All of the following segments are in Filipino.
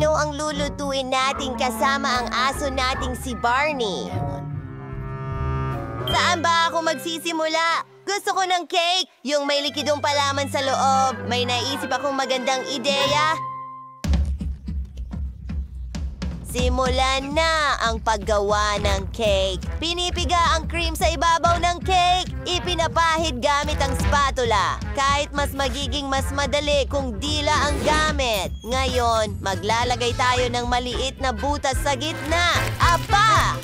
Ano ang lulutuin natin kasama ang aso nating si Barney? Saan ba ako magsisimula? Gusto ko ng cake, yung may likidong palaman sa loob. May naisip akong magandang ideya. Simulan na ang paggawa ng cake. Pinipiga ang cream sa ibabaw ng cake. Ipinapahid gamit ang spatula. Kahit mas magiging mas madali kung dila ang gamit. Ngayon, maglalagay tayo ng maliit na butas sa gitna. Aba!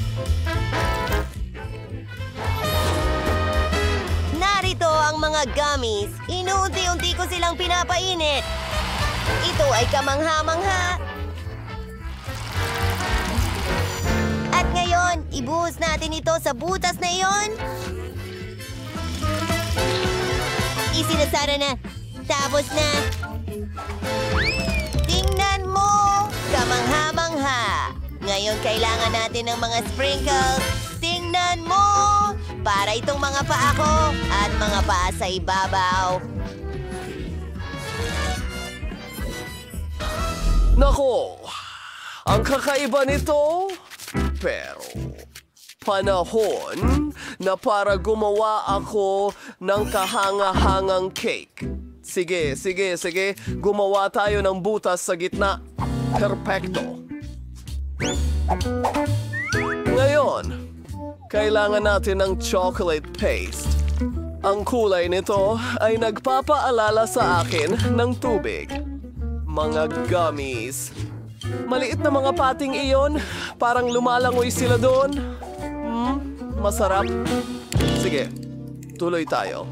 Narito ang mga gummies. Inuunti-unti ko silang pinapainit. Ito ay kamangha-mangha. At ngayon, ibuhos natin ito sa butas na iyon. Isinasara na. Tapos na. Tingnan mo! Kamangha-mangha. Ngayon, kailangan natin ng mga sprinkles. Tingnan mo! Para itong mga paa ko at mga paa sa ibabaw. Nako! Ang kakaiba nito... Pero, panahon na para gumawa ako ng kahanga-hangang cake. Sige. Gumawa tayo ng butas sa gitna. Perpekto. Ngayon, kailangan natin ng chocolate paste. Ang kulay nito ay nagpapaalala sa akin ng tubig. Mga gummies. Maliit na mga pating iyon, parang lumalangoy sila doon. Masarap. Sige, tuloy tayo.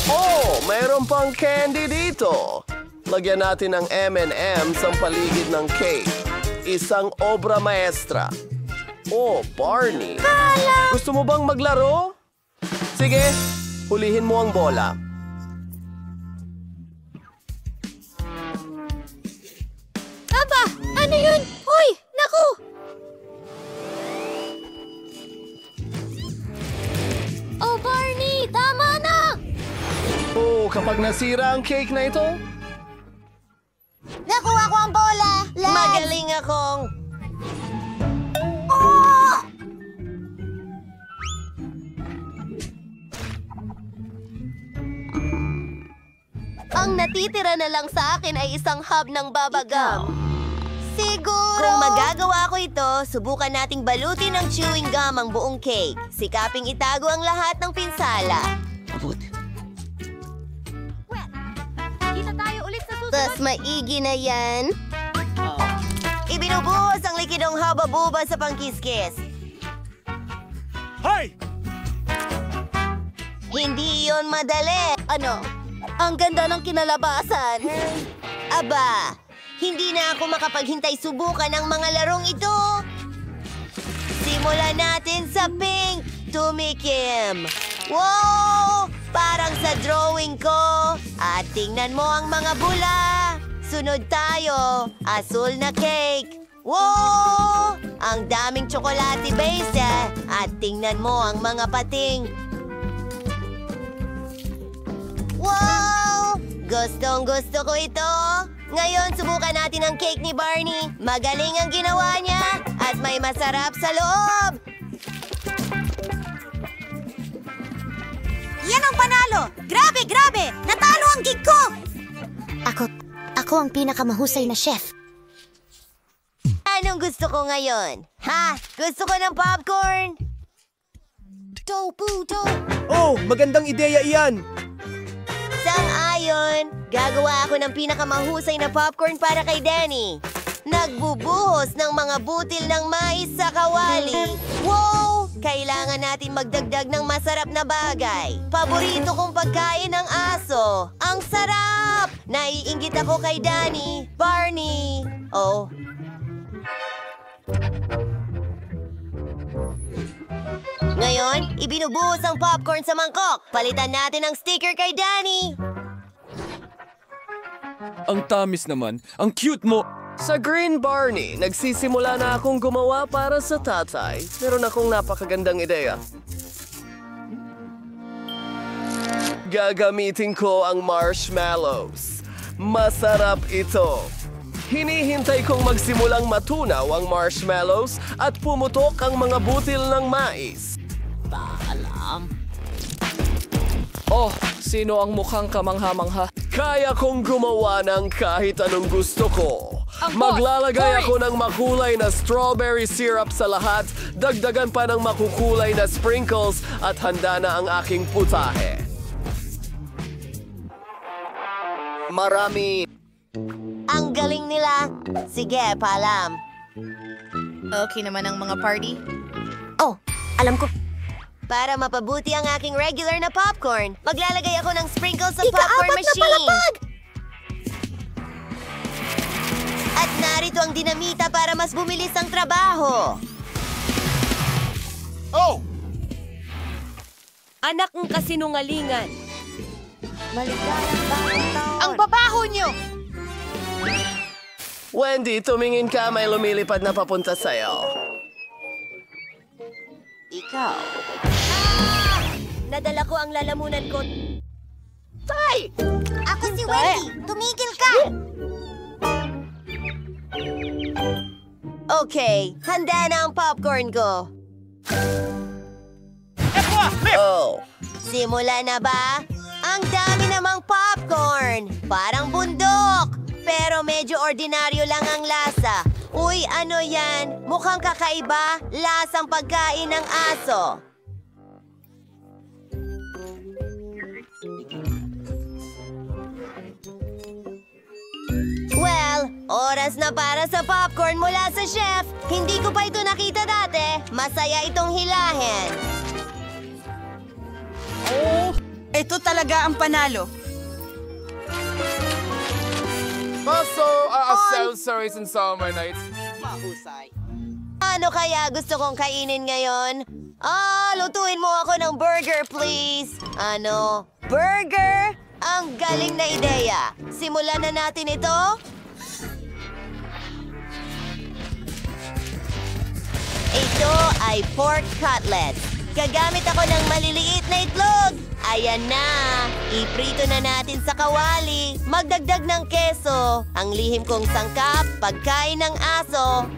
Oh, mayroon pang candy dito. Lagyan natin ng M&M's ang paligid ng cake. Isang obra maestra. Oh, Barney. Gusto mo bang maglaro? Sige, hulihin mo ang bola. Aba! Ano yun? Uy! Naku! Oh, Barney! Tama na! Oh, kapag nasira ang cake na ito? Nakuha ko ang bola! Magaling akong... Oh! Ang natitira na lang sa akin ay isang hub ng babagam. Siguro... Kung magagawa ko ito, subukan nating balutin ng chewing gum ang buong cake. Sikaping itago ang lahat ng pinsala. Kita tayo ulit sa susunod. Tas maigi na yan. Ibinubuhos ang likidong haba-buba sa pangkiskis. Hey! Hindi yon madali. Ano? Ang ganda ng kinalabasan. Aba, hindi na ako makapaghintay subukan ang mga larong ito. Simulan natin sa pink. Tumikim. Wow! Parang sa drawing ko. At tingnan mo ang mga bula. Sunod tayo. Asul na cake. Wow! Ang daming tsokolate base. At tingnan mo ang mga pating. Wow! Gustong-gusto ko ito. Ngayon, subukan natin ang cake ni Barney. Magaling ang ginawa niya at may masarap sa loob. Yan ang panalo! Grabe! Natalo ang gig ko! Ako ang pinakamahusay na chef. Anong gusto ko ngayon? Ha? Gusto ko ng popcorn? Tofu! Oh, magandang ideya iyan! Sang-ayon, gagawa ako ng pinakamahusay na popcorn para kay Danny. Nagbubuhos ng mga butil ng mais sa kawali. Wow! Kailangan natin magdagdag ng masarap na bagay. Paborito kong pagkain ng aso. Ang sarap! Naiinggit ako kay Danny. Barney. Oh. Ngayon, ibinubuhos ang popcorn sa mangkok. Palitan natin ang sticker kay Danny. Ang tamis naman. Ang cute mo. Sa Green Barney, nagsisimula na akong gumawa para sa tatay. Meron akong napakagandang ideya. Gagamitin ko ang marshmallows. Masarap ito. Hinihintay kong magsimulang matunaw ang marshmallows at pumutok ang mga butil ng mais. Oh, sino ang mukhang kamangha-mangha? Kaya kong gumawa ng kahit anong gusto ko. Ang Maglalagay boss, ako ng makulay na strawberry syrup sa lahat, dagdagan pa ng makukulay na sprinkles at handa na ang aking putahe. Marami. Ang galing nila. Sige, paalam. Okay naman ang mga party. Oh, alam ko. Para mapabuti ang aking regular na popcorn, maglalagay ako ng sprinkles sa popcorn Ika-apat na machine. palapag! At narito ang dinamita para mas bumilis ang trabaho. Oh! Anak ng kasinungalingan. Maligayang bagong taon. Ang babaho nyo! Wendy, tumingin ka, may lumilipad na papunta sa'yo. Ikaw. Nadala ko ang lalamunan ko. Tay! Ako si Wendy. Tumigil ka! Okay, handa na ang popcorn ko. Oh, Simula na ba? Ang dami namang popcorn. Parang bundok. Pero medyo ordinaryo lang ang lasa. Uy, ano yan? Mukhang kakaiba. Lasang pagkain ng aso. Well, oras na para sa popcorn mula sa chef. Hindi ko pa ito nakita dati. Masaya itong hilahin. Ito talaga ang panalo. Sorry and summer nights. Ano kaya gusto kong kainin ngayon? Lutuin mo ako ng burger, please. Ano? Burger? Ang galing na ideya. Simulan na natin ito. Ito ay pork cutlets. Gagamit ako ng maliliit na itlog. Ayan na. Iprito na natin sa kawali. Magdagdag ng keso. Ang lihim kong sangkap, pagkain ng aso.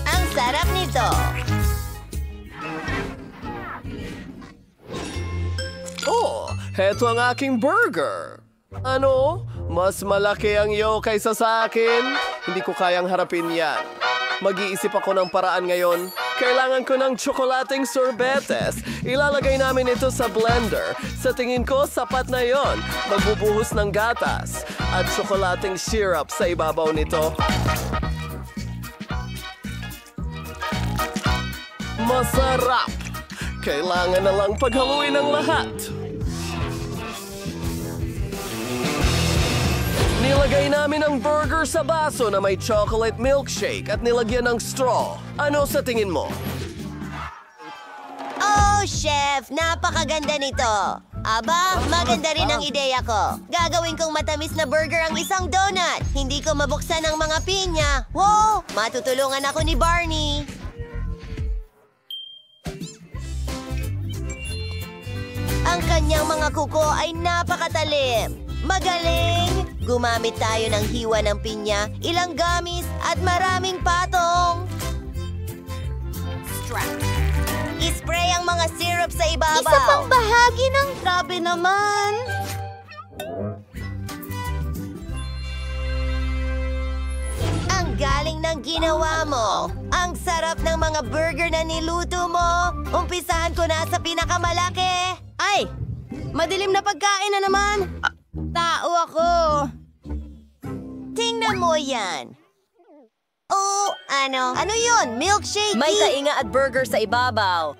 Ang sarap nito. oh, heto ang aking burger. Ano? Mas malaki ang iyo kaysa sa akin? Hindi ko kayang harapin yan. Mag-iisip ako ng paraan ngayon. Kailangan ko ng tsokolating sorbetes. Ilalagay namin ito sa blender. Sa tingin ko, sapat na yon. Magbubuhos ng gatas. At tsokolating syrup sa ibabaw nito. Masarap! Kailangan na lang paghaluin ang lahat. Nilagay namin ang burger sa baso na may chocolate milkshake at nilagyan ng straw. Ano sa tingin mo? Oh, chef! Napakaganda nito. Aba, maganda rin ang ideya ko. Gagawin kong matamis na burger ang isang donut. Hindi ko mabuksan ang mga pinya. Wow! Matutulungan ako ni Barney. Ang kanyang mga kuko ay napakatalim. Magaling! Gumamit tayo ng hiwa ng pinya, ilang gamis, at maraming patong. Ispray ang mga syrup sa ibabaw. Isa pang bahagi ng... Grabe naman! Ang galing ng ginawa mo. Ang sarap ng mga burger na niluto mo. Umpisahan ko na sa pinakamalaki. Ay! Madilim na pagkain na naman. Tao ako. Tingnan mo yan. Oh, ano? Ano yun? Milkshake? May kainga at burger sa ibabaw.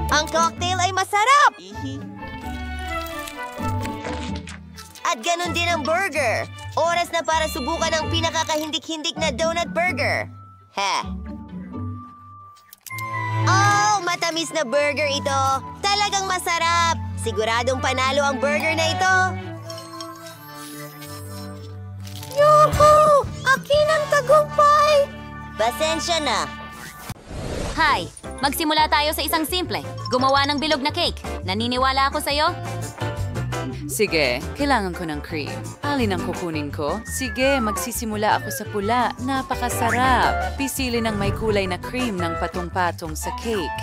Ang cocktail ay masarap! At ganun din ang burger. Oras na para subukan ang pinakakahindik-hindik na donut burger. Heh. Oh, matamis na burger ito. Talagang masarap. Siguradong panalo ang burger na ito. Yuhu! Akin ang tagumpay! Pasensya na. bahay. Magsimula tayo sa isang simple. Gumawa ng bilog na cake. Naniniwala ako sa'yo? Sige, kailangan ko ng cream. Alin ang kukunin ko? Sige, magsisimula ako sa pula. Napakasarap. Pisili ng may kulay na cream ng patong-patong sa cake.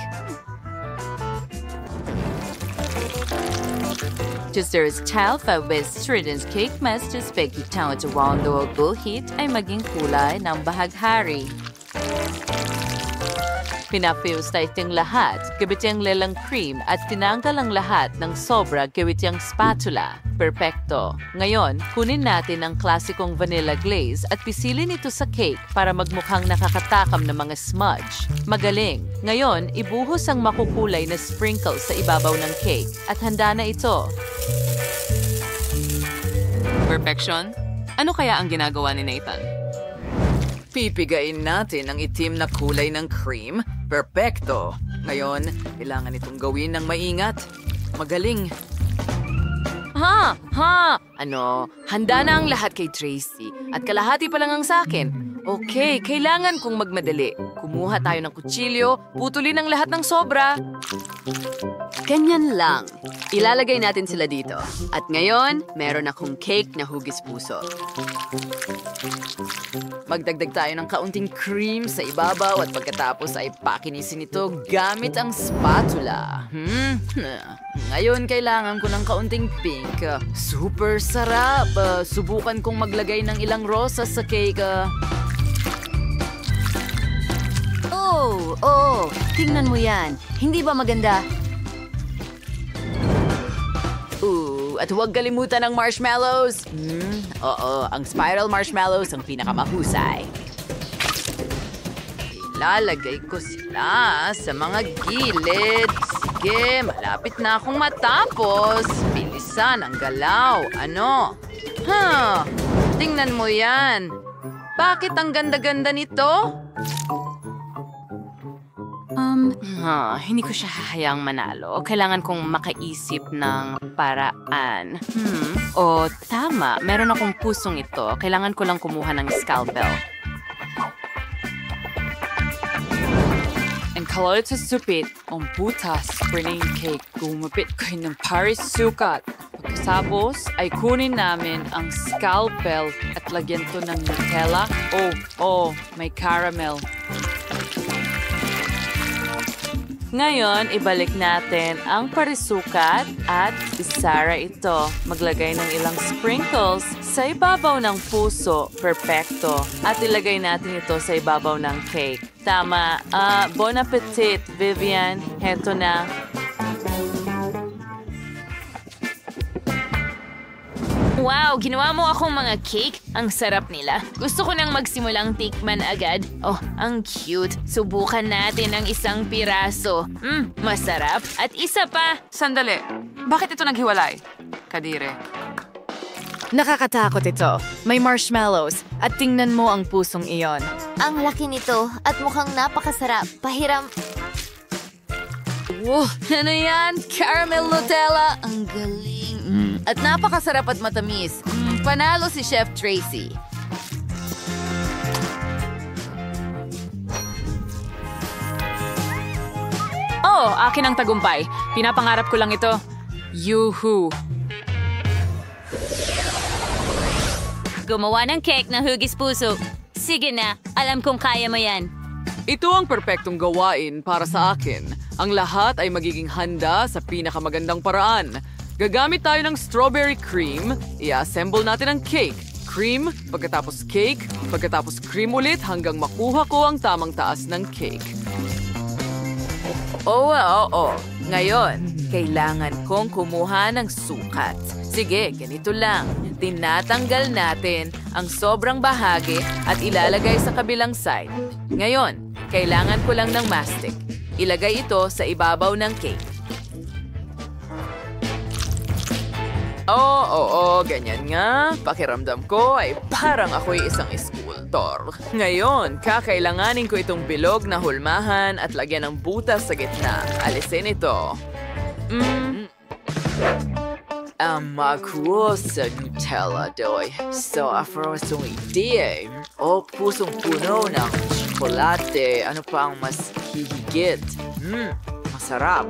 Just there is talfa with students cake mas just bake itawad sa wando o bullheat ay maging kulay ng bahaghari. Pinafuse tayo itong lahat, gabit yung lelang cream at tinanggal ang lahat ng sobra gawit yung spatula. Perfecto. Ngayon, kunin natin ang klasikong vanilla glaze at pisilin ito sa cake para magmukhang nakakatakam na mga smudge. Magaling. Ngayon, ibuhos ang makukulay na sprinkles sa ibabaw ng cake at handa na ito. Perfection? Ano kaya ang ginagawa ni Nathan? Pipigain natin ang itim na kulay ng cream. Perfecto! Ngayon, kailangan itong gawin ng maingat. Magaling! Ano? Handa na ang lahat kay Tracy at kalahati pa lang ang sakin. Okay, kailangan kong magmadali. Kumuha tayo ng kutsilyo, putulin ang lahat ng sobra. Ganyan lang. Ilalagay natin sila dito. At ngayon, meron akong cake na hugis puso. Magdagdag tayo ng kaunting cream sa ibabaw at pagkatapos ay pakinisin ito gamit ang spatula. Ngayon, kailangan ko ng kaunting pink. Super sarap! Subukan kong maglagay ng ilang rosas sa cake. Tingnan mo yan. Hindi ba maganda? At huwag kalimutan ang marshmallows. Oo, ang spiral marshmallows ang pinakamahusay. Ilalagay ko sila sa mga gilid. Sige, malapit na akong matapos. Bilisan ang galaw. Ano? Tingnan mo yan. Bakit ang ganda-ganda nito? Hindi ko siya hahayaang manalo. Kailangan kong makaisip ng paraan. Tama. Meron akong pusong ito. Kailangan ko lang kumuha ng scalpel. And kalot sa supit, ang butas, spring cake, gumapit kayo ng Paris sukat. Pagkasapos ay kunin namin ang scalpel at lagyan to ng Nutella. May caramel. Ngayon, ibalik natin ang parisukat at isara ito. Maglagay ng ilang sprinkles sa ibabaw ng puso. Perfecto. At ilagay natin ito sa ibabaw ng cake. Tama. Bon appetit, Vivian. Heto na. Wow, ginawa mo akong mga cake. Ang sarap nila. Gusto ko nang magsimulang tikman agad. Ang cute. Subukan natin ang isang piraso. Masarap. At isa pa. Sandali. Bakit ito naghiwalay? Kadire. Nakakatakot ito. May marshmallows. At tingnan mo ang pusong iyon. Ang laki nito at mukhang napakasarap. Pahiram. Ano yan? Caramel Nutella. Ang galing. At napakasarap at matamis. Panalo si Chef Tracy. Akin ang tagumpay. Pinapangarap ko lang ito. Yuhu! Gumawa ng cake na hugis puso. Sige na, alam kong kaya mo yan. Ito ang perpektong gawain para sa akin. Ang lahat ay magiging handa sa pinakamagandang paraan. Gagamit tayo ng strawberry cream. I-assemble natin ang cake. Cream, pagkatapos cake, pagkatapos cream ulit hanggang makuha ko ang tamang taas ng cake. Ngayon, kailangan kong kumuha ng sukat. Sige, ganito lang. Tinatanggal natin ang sobrang bahagi at ilalagay sa kabilang side. Ngayon, kailangan ko lang ng mastic. Ilagay ito sa ibabaw ng cake. Ganyan nga. Pakiramdam ko ay parang ako'y isang eskultor. Ngayon, kakailanganin ko itong bilog na hulmahan at lagyan ng butas sa gitna. Alisin ito. Makuha sa Nutella doy. So, afrosong idea. Pusong puno ng tsokolate. Ano pa ang mas hihigit. Masarap.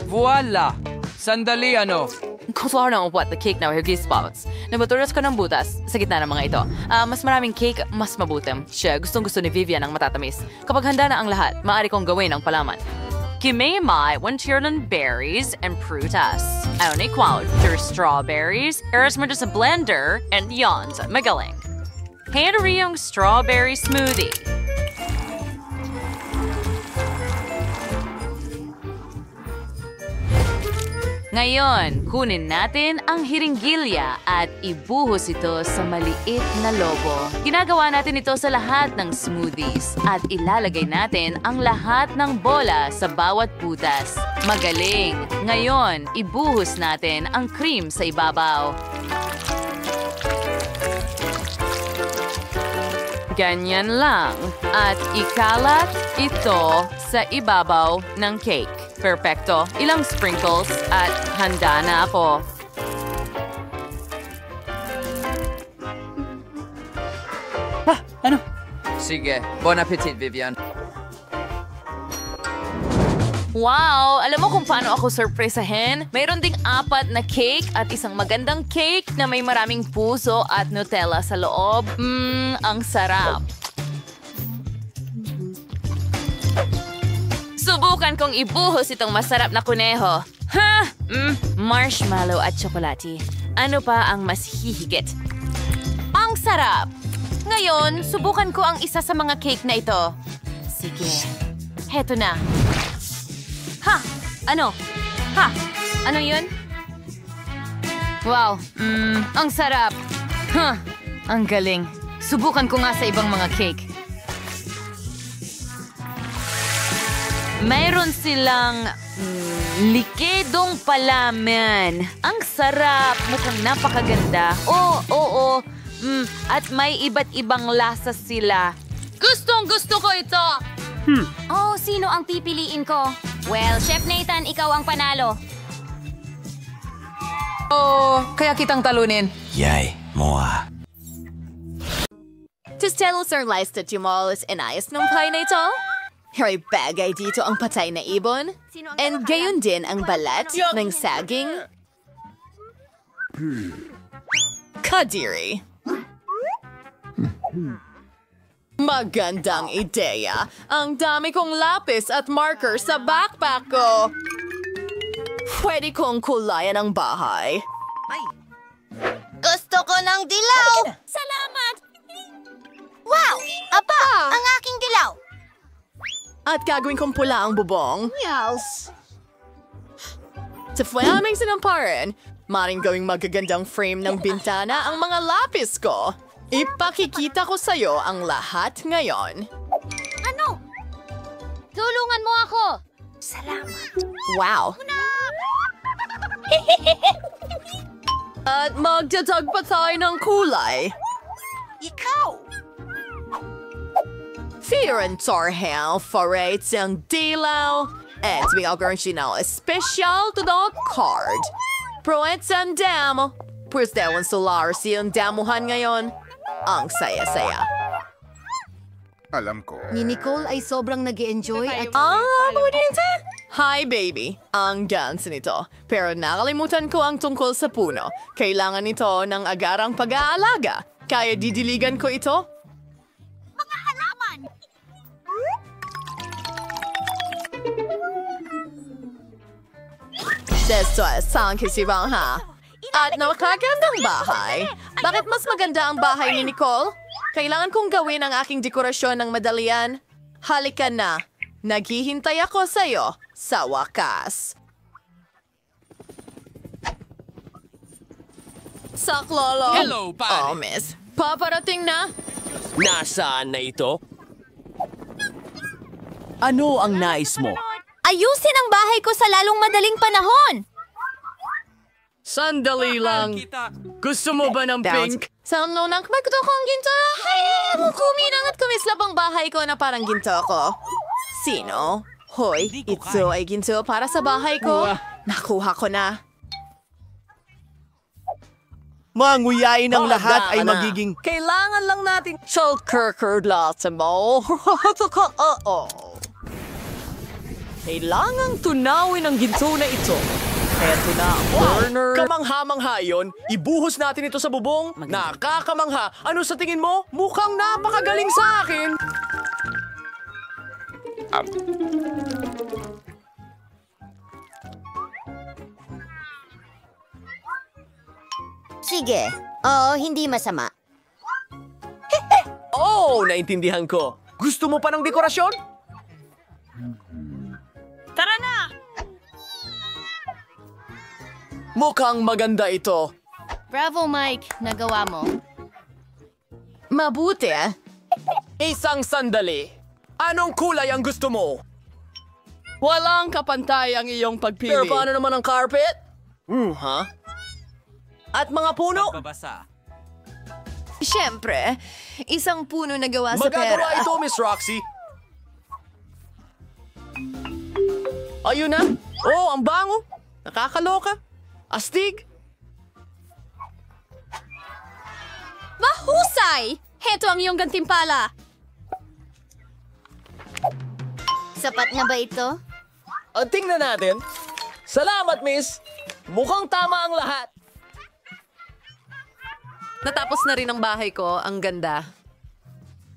Voila! Sandali ano? Kusuar na what the cake now huggy spots. Nabaturas ko ng butas sa gitna ng mga ito. Mas maraming cake, mas mabutim. Siya, gustong-gusto ni Vivian ang matatamis. Kapag handa na ang lahat, maaari kong gawin ang palaman. Kimemai, wantiran berries and prutas. Auni quote, there's strawberries, eras mo sa blender, and yons, magaling. Henry yung strawberry smoothie. Ngayon, kunin natin ang hiringgilya at ibuhos ito sa maliit na lobo. Ginagawa natin ito sa lahat ng smoothies at ilalagay natin ang lahat ng bola sa bawat butas. Magaling! Ngayon, ibuhos natin ang cream sa ibabaw. Ganyan lang. At ikalat ito sa ibabaw ng cake. Perfecto. Ilang sprinkles at handa na ako. Ano? Sige, bon appetit, Vivian. Wow! Alam mo kung paano ako surpresahin? Mayroon ding 4 na cake at isang magandang cake na may maraming puso at Nutella sa loob. Ang sarap. Subukan kong ibuhos itong masarap na kuneho. Ha? Marshmallow at tsokolate. Ano pa ang mas hihigit? Ang sarap! Ngayon, subukan ko ang isa sa mga cake na ito. Sige. Heto na. Ha! Ano? Ha! Ano yun? Wow! Ang sarap! Huh! Ang galing. Subukan ko nga sa ibang mga cake. Mayroon silang likedong palaman. Ang sarap. Mukhang napakaganda. Oo. At may iba't ibang lasa sila. Gustong-gusto ko ito! Oh, sino ang pipiliin ko? Well, Chef Nathan, ikaw ang panalo. Kaya kitang talunin. Yay, moa. Tostelos are listed timolos inayos ng pie na ito. May bagay dito ang patay na ibon. And gayon din ang balat ng saging. Kadiri. Magandang ideya. Ang dami kong lapis at marker sa backpack ko. Pwede kong kulayan ang bahay. Gusto ko ng dilaw! Salamat! Wow! Aba, ang aking dilaw! At gagawin kong pula ang bubong. Yes. Sa flaming sinamparan, maring gawing magagandang frame ng bintana ang mga lapis ko. Ipakikita ko sa'yo ang lahat ngayon. Ano? Tulungan mo ako! Salamat! Wow! At magdadag pa tayo ng kulay. Ikaw! Fear and Torhel forates ang dilaw. At bigagawin siya na special to the card. Proets ang damo. Pues dewan solar siyang damuhan ngayon. Ang saya-saya. Alam ko. Ni Nicole ay sobrang nag-enjoy at... Hi, baby. Ang dance nito. Pero nakalimutan ko ang tungkol sa puno. Kailangan nito ng agarang pag-aalaga. Kaya didiligan ko ito? Mga halaman! Desto sang kisibang ha. At nakakagandang bahay. Bakit mas maganda ang bahay ni Nicole? Kailangan kong gawin ang aking dekorasyon ng madalian. Halika na. Naghihintay ako sa'yo sa wakas. Saklolo. Hello, pare. Oh, miss. Paparating na. Nasaan na ito? Ano ang nais mo? Ayusin ang bahay ko sa lalong madaling panahon! Sandali lang. Gusto mo ba ng pink? Sa nunak, magto ko ang ginto. Kuminang at kumislap ang bahay ko na parang ginto ko. Sino? Hoy, ito ay ginto para sa bahay ko. Nakuha ko na. Manguyain ng lahat ay Handa na. magiging... Kailangan lang nating lahat mo. Kailangang tunawin ang ginto na ito. Eto na, burner. Kamangha-mangha yun. Ibuhos natin ito sa bubong. Nakakamangha. Ano sa tingin mo? Mukhang napakagaling sa akin. Sige. Oo, hindi masama. Oh, naintindihan ko. Gusto mo pa ng dekorasyon? Tara na! Mukhang maganda ito. Bravo, Mike. Nagawa mo. Mabuti, Isang sandali. Anong kulay ang gusto mo? Walang kapantay ang iyong pagpili. Pero paano naman ang carpet? Ha? At mga puno? Babasa. Siyempre, isang puno na gawa sa pera. Magagawa ito, Miss Roxy. Ayun na. Oh, ang bango. Nakakaloka. Astig. Mahusay! Heto ang iyong gantimpala. Sapat na ba ito? Tingnan natin. Salamat, Miss. Mukhang tama ang lahat. Natapos na rin ang bahay ko. Ang ganda.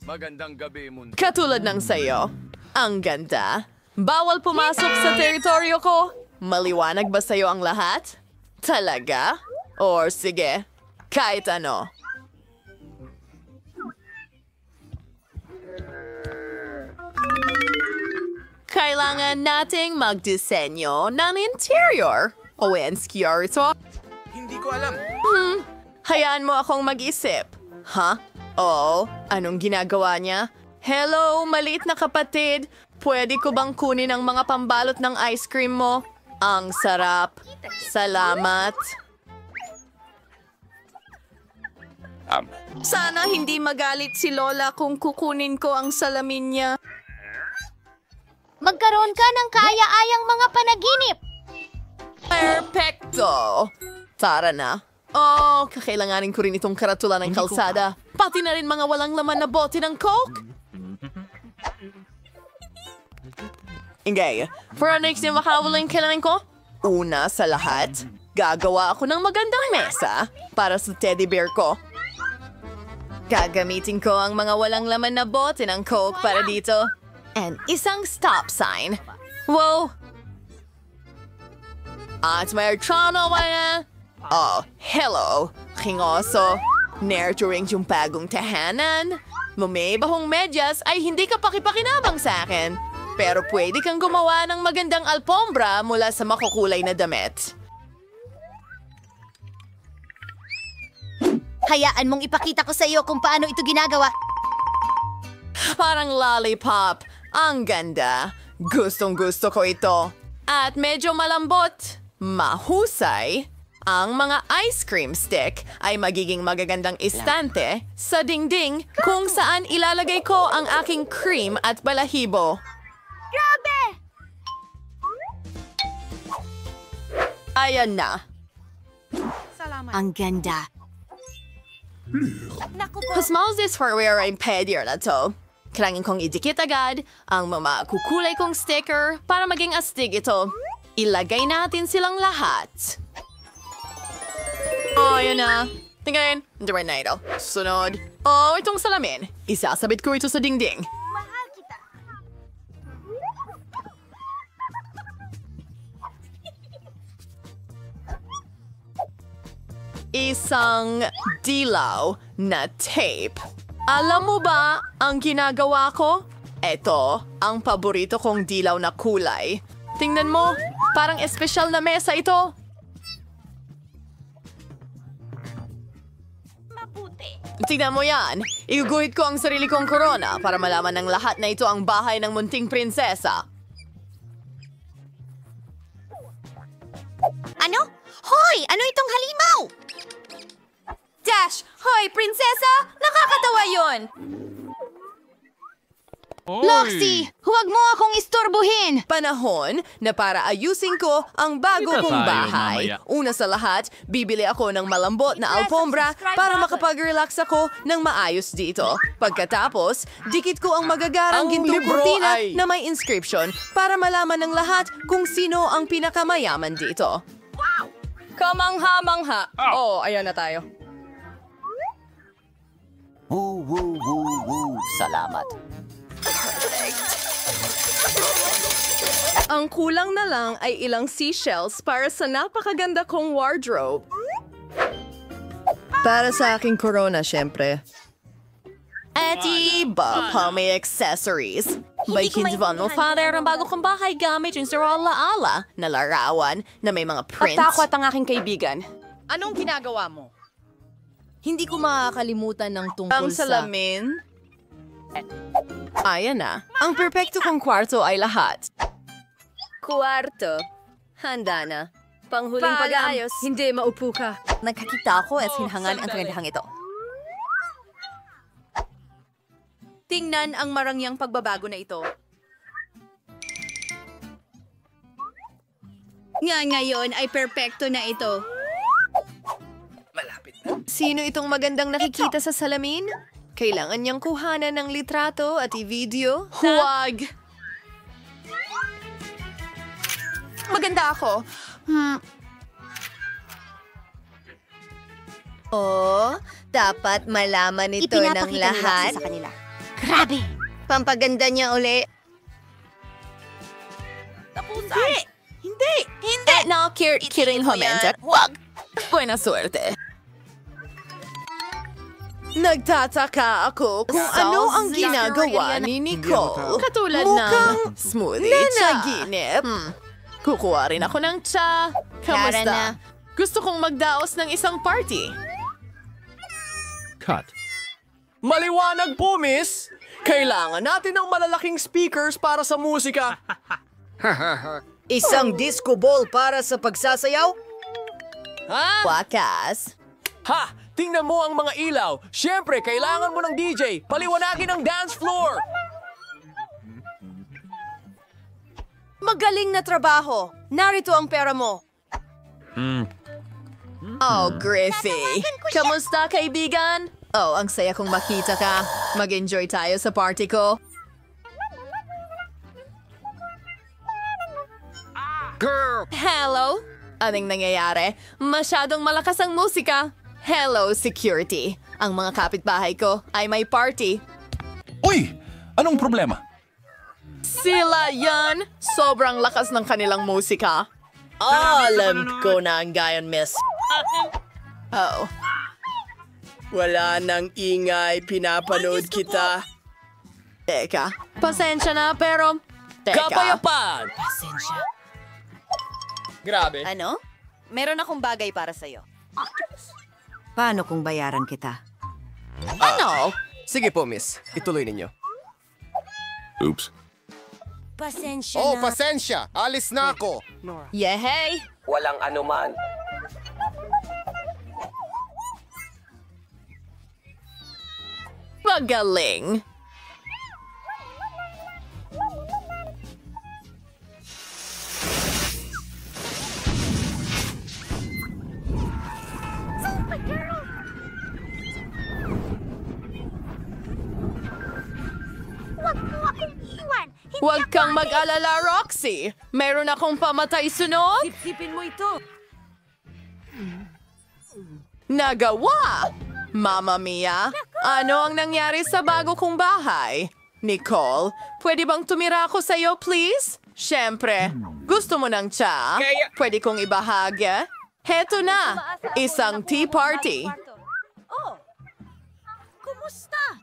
Magandang gabi, mundo. Katulad ng sayo. Ang ganda. Bawal pumasok sa teritoryo ko. Maliwanag ba sa'yo ang lahat? Talaga? Or sige, kahit ano. Kailangan nating magdisenyo ng interior. ONSKR ito. Hindi ko alam. Hayaan mo akong mag-isip. Oo, anong ginagawa niya? Hello, maliit na kapatid. Pwede ko bang kunin ang mga pambalot ng ice cream mo? Ang sarap. Salamat. Sana hindi magalit si Lola kung kukunin ko ang salamin niya. Magkaroon ka ng kaya-ayang mga panaginip. Perfecto! Tara na. Oh, kakailanganin ko rin itong karatula ng kalsada. Pati na rin mga walang laman na bote ng Coke. Ingay, for our next na makawalang kailangan ko, una sa lahat, gagawa ako ng magandang mesa para sa teddy bear ko. Gagamitin ko ang mga walang laman na bote ng Coke para dito. And isang stop sign. Wow! At may archano ba? Oh, hello, kingoso. Nurturing yung bagong tahanan. Mamibahong medyas ay hindi ka pakipakinabang sa akin. Pero pwede kang gumawa ng magandang alpombra mula sa makukulay na damit. Hayaan mong ipakita ko sa iyo kung paano ito ginagawa. Parang lollipop. Ang ganda. Gustong-gusto ko ito. At medyo malambot. Mahusay. Ang mga ice cream stick ay magiging magagandang istante sa dingding kung saan ilalagay ko ang aking cream at balahibo. Grabe! Ayan na. Ang ganda. Who smells this for wearing pedier na to? Kailangan kong idikit agad ang mga kukulay kong sticker para maging astig ito. Ilagay natin silang lahat. Oh, yun na. Tingnan, diyan na ito. Sunod. Oh, itong salamin. Isasabit ko ito sa dingding. Isang dilaw na tape. Alam mo ba ang ginagawa ko? Ito ang paborito kong dilaw na kulay. Tingnan mo, parang espesyal na mesa ito. Tingnan mo yan. Iguguhit ko ang sarili kong korona para malaman ng lahat na ito ang bahay ng munting prinsesa. Ano? Hoy! Ano itong halimaw? Dash! Hoy, prinsesa! Nakakatawa yon! Loxy, huwag mo akong istorbohin! Panahon na para ayusin ko ang bago Kita kong tayo bahay. mamaya. Una sa lahat, bibili ako ng malambot na alfombra para makapag-relax ako ng maayos dito. Pagkatapos, dikit ko ang magagarang Ang gintong libro kurtina ay- na may inscription para malaman ng lahat kung sino ang pinakamayaman dito. Kamangha-mangha. Oh, ayan na tayo. Salamat. Ang kulang na lang ay ilang seashells para sa napakaganda kong wardrobe. Para sa aking corona, syempre. At iba pa may accessories. Baikindivan mo, father, ang bago kong bahay gamit yung ala na larawan na may mga prints. Takwat ang aking kaibigan. Anong ginagawa mo? Hindi ko makakalimutan ng tungkol Ang salamin. Ayan na. Ang perpekto kong kwarto ay lahat. Kwarto. Handa na. Panghuling pag-aayos. Hindi, maupo ka. Nagkakita ako at hinhangan ang kagandahang ito. Tingnan ang marangyang pagbabago na ito. Ngayon ay perpekto na ito. Sino itong magandang nakikita sa salamin? Kailangan niyang kuhanan ng litrato at i-video. Huwag! Maganda ako. Oh, dapat malaman ito ng Ipinapakita ni lahat. Roxy sa kanila. Grabe! Pampaganda niya uli. Hindi! No, kidding homenta. Huwag! Buena suerte. Nagtataka ako kung ano ang ginagawa ni Nicole. Katulad ng smoothie sa ginip. Kukuha rin ako ng tsa. Tara na. Kamusta? Gusto kong magdaos ng isang party. Cut. Maliwanag po, miss! Kailangan natin ng malalaking speakers para sa musika. Isang disco ball para sa pagsasayaw? Wakas. Ha! Tingnan mo ang mga ilaw. Siyempre, kailangan mo ng DJ. Paliwanagin ang dance floor. Magaling na trabaho. Narito ang pera mo. Oh, Griffey. Kamusta, kaibigan? Oh, ang saya kong makita ka. Mag-enjoy tayo sa party ko. Girl! Hello? Anong nangyayari? Masyadong malakas ang musika. Hello, security. Ang mga kapitbahay ko ay may party. Uy! Anong problema? Sila yan! Sobrang lakas ng kanilang musika. Alam ko na ang gayon, miss. Oh. Wala nang ingay, pinapanood kita. Teka, pasensya na pero... Teka. Kapayapaan! Grabe. Ano? Meron akong bagay para sa'yo. Paano kung bayaran kita? Ano? Sige po, miss. Ituloy ninyo. Oops. Pasensya Oh, na. pasensya. Alis na ako. Yehey! Walang anuman. Pagaling! Huwag kang mag-alala, Roxy. Meron akong pamatay sunod. Sipsipin mo ito. Nagawa! Mamma Mia, ano ang nangyari sa bago kong bahay? Nicole, pwede bang tumira ako sa'yo, please? Siyempre, gusto mo ng tsa? Pwede kong ibahagi? Heto na, isang tea party. Oh, kumusta?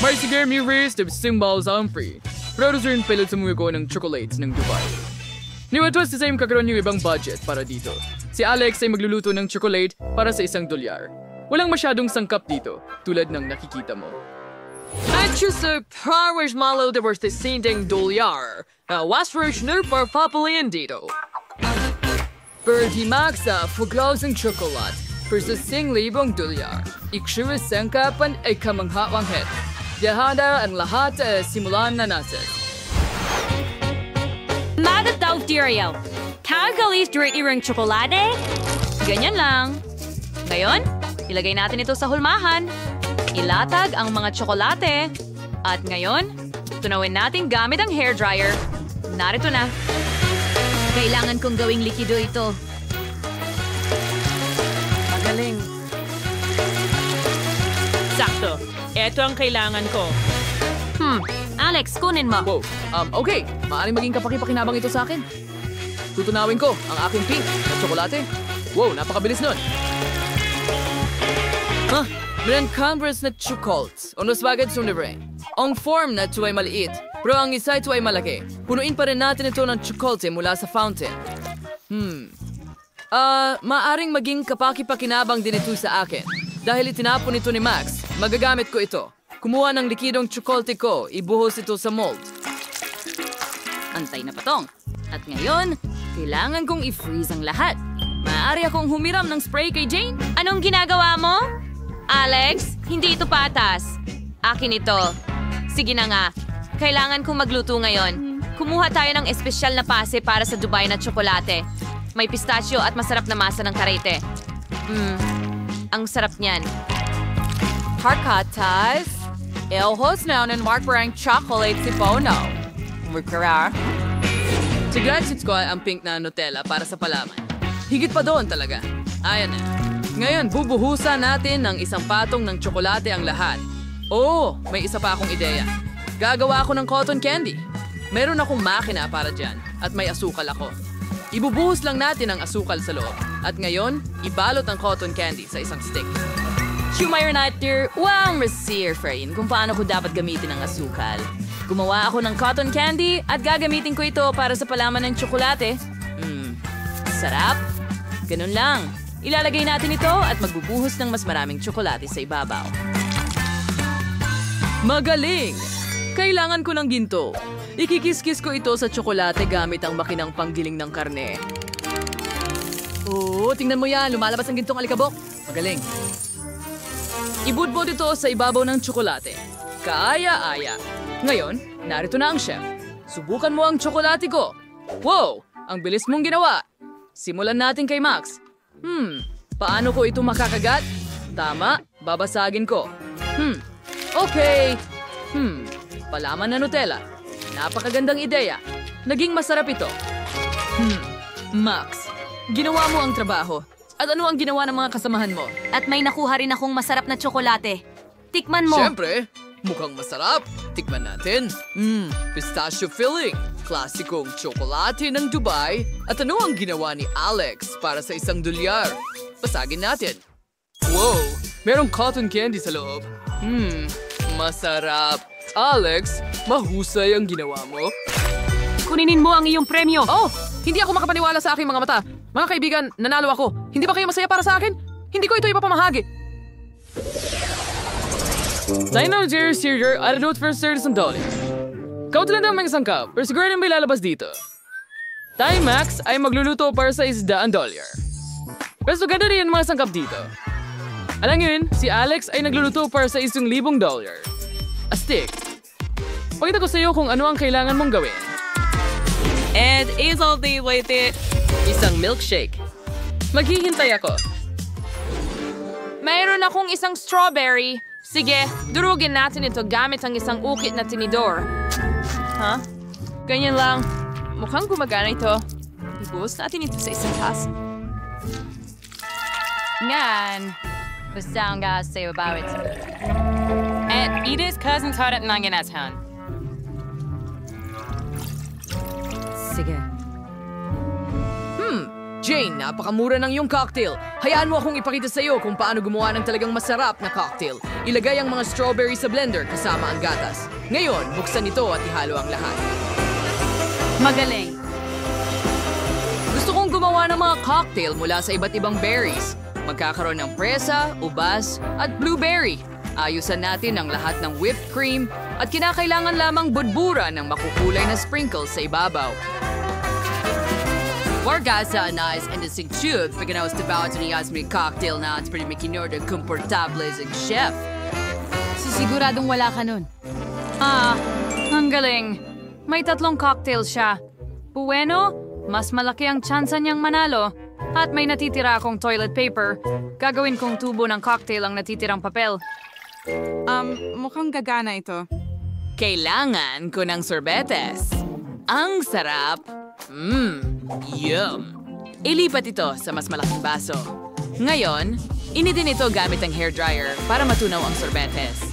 May sige mi race the symbols I'm free. Producer rin pilit sumuwi ko ng chocolates ng Dubai. Niwatwas sa same kakaroon yung ibang budget para dito. Si Alex ay magluluto ng chocolate para sa $1. Walang masyadong sangkap dito, tulad ng nakikita mo. At sa powers malo de was the $1 wasfresh nu para papalian dito. Birdie Maxa for gloves and chocolate. versus 1,000 dolyar. Ikshuwisengkapan ay kamanghawanghet. Dahada ang lahat simulan na natin. Magataw Teriel. Kagalis direct irang tsokolate? Ganyan lang. Ngayon, ilagay natin ito sa hulmahan. Ilatag ang mga tsokolate. At ngayon, tunawin natin gamit ang hairdryer. Narito na. Kailangan kong gawing likido ito. Magaling. Sakto. Ito ang kailangan ko. Alex, kunin mo. Wow. Okay. Maaaring maging kapaki-pakinabang ito sa akin. Tutunawin ko ang aking pink na tsokolate. Wow, napakabilis nun. Meron Converse na chocolates. Unos bagay sunibre. Ang form na ito ay maliit, pero ang isa ito ay malaki. Punuin pa rin natin ito ng chocolate mula sa fountain. Maaring maging kapaki-pakinabang din ito sa akin. Dahil itinapon ito ni Max, magagamit ko ito. Kumuha ng likidong chocolate ko, ibuhos ito sa mold. Antay na patong. At ngayon, kailangan kong i-freeze ang lahat. Maaari akong humiram ng spray kay Jane? Anong ginagawa mo? Alex, hindi ito patas. Akin ito. Sige na nga. Kailangan kong magluto ngayon. Kumuha tayo ng espesyal na pase para sa Dubai na tsokolate. May pistachio at masarap na masa ng karete. Ang sarap niyan. Harkatas, ilhos na ng mark-brang chocolate si Pono. Mukara. Sigatsits ko ay ang pink na Nutella para sa palaman. Higit pa doon talaga. Ayan na. Ngayon, bubuhusan natin ng isang patong ng tsokolate ang lahat. May isa pa akong ideya. Gagawa ako ng cotton candy. Meron akong makina para dyan at may asukal ako. Ibubuhos lang natin ang asukal sa loob. At ngayon, ibalot ang cotton candy sa isang stick. Shumayer natin, wow, Mr. Frain, kung paano ko dapat gamitin ang asukal. Gumawa ako ng cotton candy at gagamitin ko ito para sa palaman ng tsokolate. Sarap. Ganun lang. Ilalagay natin ito at magbubuhos ng mas maraming tsokolate sa ibabaw. Magaling! Kailangan ko ng ginto. Ikikis-kis ko ito sa tsokolate gamit ang makinang panggiling ng karne. Tingnan mo yan. Lumalabas ang gintong alikabok. Magaling. Ibudbod ito sa ibabaw ng tsokolate. Kaaya-aya. Ngayon, narito na ang chef. Subukan mo ang tsokolate ko. Wow! Ang bilis mong ginawa. Simulan natin kay Max. Paano ko ito makakagat? Tama, babasagin ko. Okay. Palaman na Nutella. Napakagandang ideya. Naging masarap ito. Max, ginawa mo ang trabaho. At ano ang ginawa ng mga kasamahan mo? At may nakuha rin akong masarap na tsokolate. Tikman mo. Siyempre, mukhang masarap. Tikman natin. Pistachio filling. Klasikong tsokolate ng Dubai. At ano ang ginawa ni Alex para sa $1 dolyar? Basagin natin. Wow, merong cotton candy sa loob. Masarap. Alex, mahusay ang ginawa mo. Kuninin mo ang iyong premyo. Hindi ako makapaniwala sa aking mga mata. Mga kaibigan, nanalo ako. Hindi ba kayo masaya para sa akin? Hindi ko ito ipapamahagi. Tayo na ang Jerry Sear, aradot for $30. Kaunti lang ng isang cup, pero siguro may lalabas dito. Tayo Max ay magluluto para sa $100. Pero ganda rin ang mga sangkap dito. Alam yun, si Alex ay nagluluto para sa $1,000. Astig. Pakita ko sa iyo kung ano ang kailangan mong gawin. And is'll be with it. Isang milkshake. Maghihintay ako. Mayroon akong isang strawberry. Sige, durugin natin ito gamit ang isang ukit na tinidor. Ganyan lang. Mukhang gumagana ito. Ibuhos natin ito sa isang taas. Ngan. Basta ang sa'yo about it. And Edith's cousin's hot at nanginashan. Sige. Jane, napakamura ng iyong cocktail. Hayaan mo akong ipakita sa iyo kung paano gumawa ng talagang masarap na cocktail. Ilagay ang mga strawberry sa blender kasama ang gatas. Ngayon, buksan ito at ihalo ang lahat. Magaling. Gusto kong gumawa ng mga cocktail mula sa iba't ibang berries. Magkakaroon ng presa, ubas, at blueberry. Ayusan natin ang lahat ng whipped cream at kinakailangan lamang budbura ng makukulay na sprinkles sa ibabaw. Wargasa nais and the sigtube pagkanawas tabaw ni Yasmin cocktail na at pwede makinorder komportable as chef. Siguradong wala ka nun. Ang galing. May 3 cocktails siya. Bueno, mas malaki ang tsansa niyang manalo. At may natitira akong toilet paper. Gagawin kong tubo ng cocktail ang natitirang papel. Mukhang gagana ito. Kailangan ko ng sorbetes. Ang sarap. Yum. Ilipat ito sa mas malaking baso. Ngayon, initin ito gamit ang hairdryer para matunaw ang sorbetes.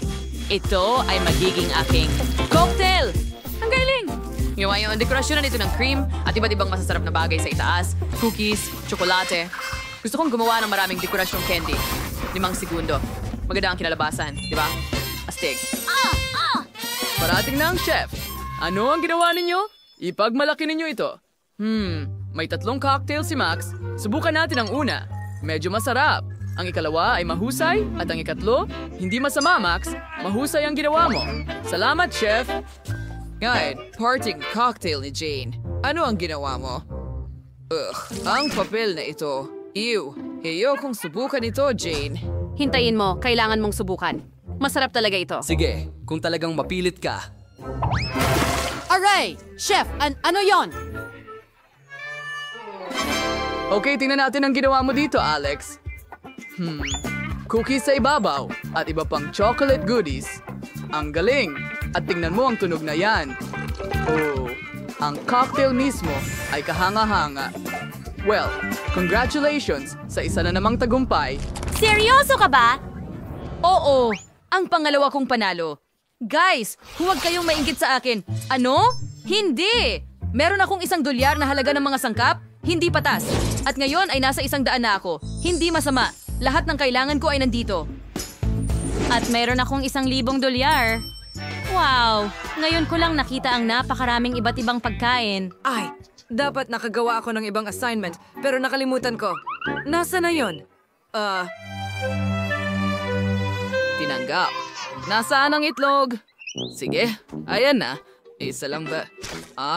Ito ay magiging aking cocktail! Ang galing! Ngayon, dekorasyonan ito ng cream at iba't ibang masasarap na bagay sa itaas, cookies, tsokolate. Gusto kong gumawa ng maraming dekorasyong candy. 5 segundo. Maganda ang kinalabasan, di ba? Astig. Parating na ang chef. Ano ang ginawa ninyo? Ipagmalaki ninyo ito. May 3 cocktail si Max. Subukan natin ang una. Medyo masarap. Ang ikalawa ay mahusay at ang ikatlo, hindi masama, Max. Mahusay ang ginawa mo. Salamat, chef. Ngayon, parting cocktail ni Jane. Ano ang ginawa mo? Ang papel na ito. Ew, ayokong subukan ito, Jane. Hintayin mo, kailangan mong subukan. Masarap talaga ito. Sige, kung talagang mapilit ka. Aray! Chef, ano yon? Okay, tingnan natin ang ginawa mo dito, Alex. Cookies sa ibabaw at iba pang chocolate goodies. Ang galing! At tingnan mo ang tunog na yan. Oh, ang cocktail mismo ay kahanga-hanga. Well, congratulations sa isa na namang tagumpay. Seryoso ka ba? Oo, ang pangalawa kong panalo. Guys, huwag kayong mainggit sa akin. Ano? Hindi! Meron akong $1 na halaga ng mga sangkap, hindi patas. At ngayon ay nasa 100 na ako. Hindi masama. Lahat ng kailangan ko ay nandito. At meron akong $1,000. Wow! Ngayon ko lang nakita ang napakaraming iba't ibang pagkain. Ay, dapat nakagawa ako ng ibang assignment, pero nakalimutan ko. Nasa na yun? Tinanggap. Nasaan ang itlog? Sige, ayan na. Isa lang ba?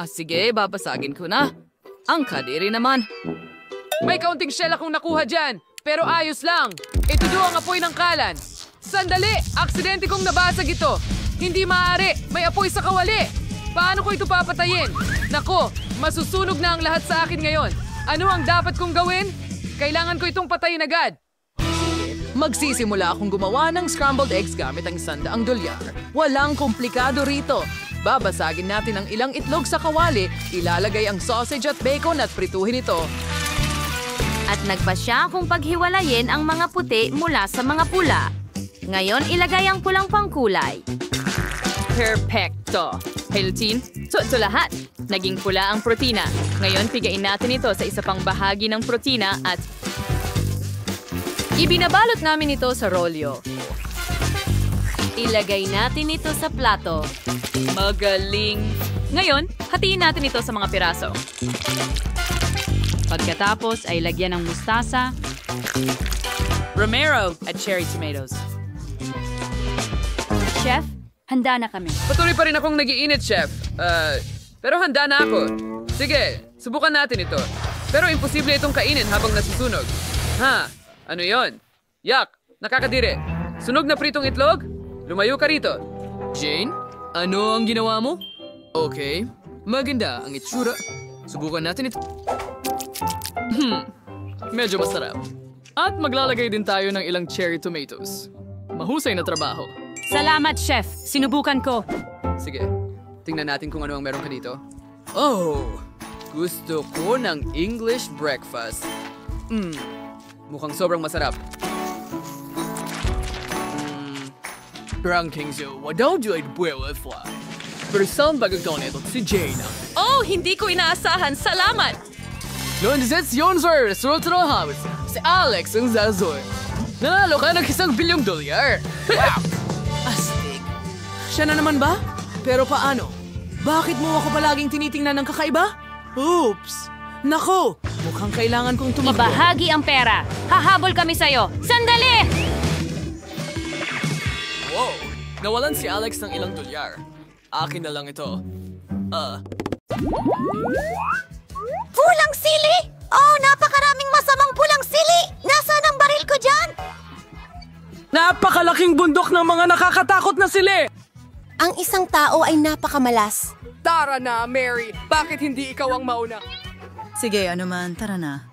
Sige, babasagin ko na. Ang kadiri naman. May kaunting shell akong nakuha dyan, pero ayos lang. Itudo ang apoy ng kalan. Sandali! Aksidente kong nabasag ito. Hindi maaari. May apoy sa kawali. Paano ko ito papatayin? Nako, masusunog na ang lahat sa akin ngayon. Ano ang dapat kong gawin? Kailangan ko itong patayin agad. Magsisimula akong gumawa ng scrambled eggs gamit ang $100. Walang komplikado rito. Babasagin natin ang ilang itlog sa kawali, ilalagay ang sausage at bacon at prituhin ito. At nagpasya akong paghiwalayin ang mga puti mula sa mga pula. Ngayon, ilagay ang pulang pangkulay. Perfecto. Healthy, ito lahat. Naging pula ang protina. Ngayon, pigain natin ito sa isa pang bahagi ng protina at ibinabalot namin ito sa rolyo. Ilagay natin ito sa plato. Magaling! Ngayon, hatiin natin ito sa mga piraso. Pagkatapos ay lagyan ng mustasa, Romero at cherry tomatoes. Chef, handa na kami. Patuloy pa rin akong nag-iinit, chef. Pero handa na ako. Sige, subukan natin ito. Pero imposible itong kainin habang nasusunog. Ano yon? Yak! Nakakadiri. Sunog na pritong itlog? Lumayo ka rito. Jane, ano ang ginawa mo? Okay, maganda ang itsura. Subukan natin ito. Medyo masarap. At maglalagay din tayo ng ilang cherry tomatoes. Mahusay na trabaho. Salamat, Chef. Sinubukan ko. Sige, tingnan natin kung ano ang meron ka dito. Oh, gusto ko ng English breakfast. Mukhang sobrang masarap. Ranking Zoo, wadaw joy buwelo at fly. Pero saan bagagdaw nito si Jane? Oh, hindi ko inaasahan. Salamat! Lunzets yun, sir. Resulta ng habit. Si Alex ang zazoy. Nanalo ka ng $1 bilyong. Wow! Astig. Siya na naman ba? Pero paano? Bakit mo ako palaging tinitingnan ng kakaiba? Oops! Nako! Mukhang kailangan kong tumakbo. Ibahagi ang pera. Hahabol kami sa'yo. Sandali! Wow! Nawalan si Alex ng ilang $1. Akin na lang ito. Pulang sili! Oh, napakaraming masamang pulang sili! Nasaan ang baril ko dyan? Napakalaking bundok ng mga nakakatakot na sili! Ang isang tao ay napakamalas. Tara na, Mary. Bakit hindi ikaw ang mauna? Sige, ano man, tara na.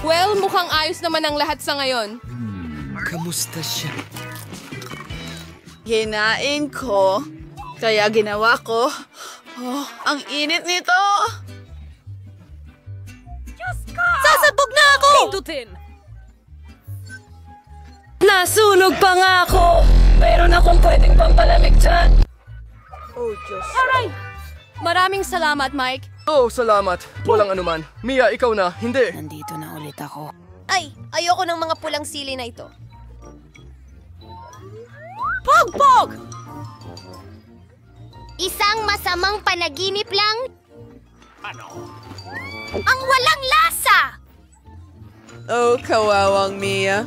Well, mukhang ayos naman ang lahat sa ngayon. Kamusta siya? Hinain ko, kaya ginawa ko. Oh, ang init nito! Sasabog na ako! Pindutin! Nasunog pa nga ako! Meron akong pwedeng pampalamig dyan. Oh, Diyos. Aray! Maraming salamat, Mike. Oh, salamat. Walang anuman. Mia, ikaw na. Hindi. Nandito na ulit ako. Ay, ayoko ng mga pulang sili na ito. Pog! Isang masamang panaginip lang. Ang walang lasa! Oh, kawawang Mia.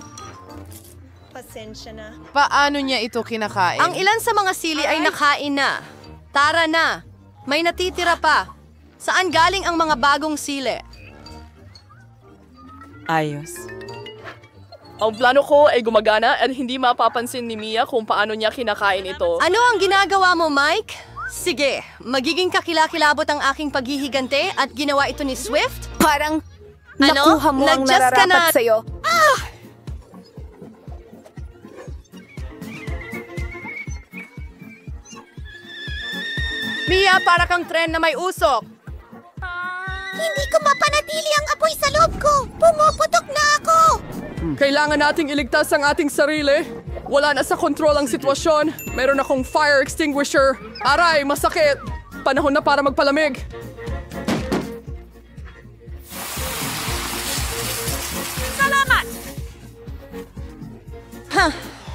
Pasensya na. Paano niya ito kinakain? Ang ilan sa mga sili ay nakain na. Tara na. May natitira pa. Saan galing ang mga bagong sili? Ayos. Ang plano ko ay gumagana at hindi mapapansin ni Mia kung paano niya kinakain ito. Ano ang ginagawa mo, Mike? Sige, magiging kakilakilabot ang aking paghihigante at ginawa ito ni Swift? Parang nakuha mo ang Nag-just ka nararapat na- sa'yo. Mia, para kang tren na may usok. Hindi ko mapanatili ang apoy sa loob ko! Pumuputok na ako! Kailangan nating iligtas ang ating sarili. Wala na sa kontrol ang sitwasyon. Meron akong fire extinguisher. Aray, masakit. Panahon na para magpalamig. Salamat!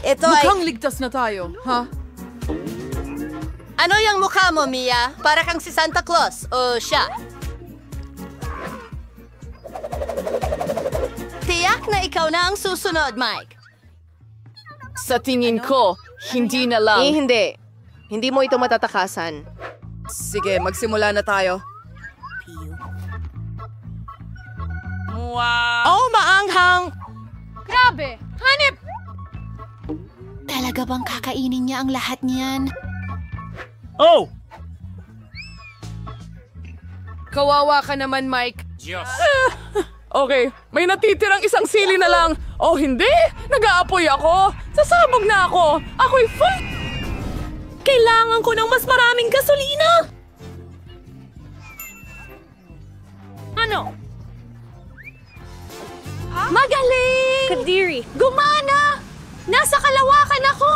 Ito ay... Mukhang ligtas na tayo, ha? Ano yung mukha mo, Mia? Para kang si Santa Claus. O siya? Tiyak na ikaw na ang susunod, Mike. Sa tingin ko, hindi na lang. Hindi. Hindi mo ito matatakasan. Sige, magsimula na tayo. Oh, maanghang! Grabe! Hanip! Talaga bang kakainin niya ang lahat niyan? Oh! Kawawa ka naman, Mike. Okay, may natitirang isang sili na lang. Oh, hindi! Nag-aapoy ako! Sasabog na ako! Ako'y full... Kailangan ko ng mas maraming gasolina! Ano? Magaling! Kadiri. Gumana! Nasa kalawakan ako!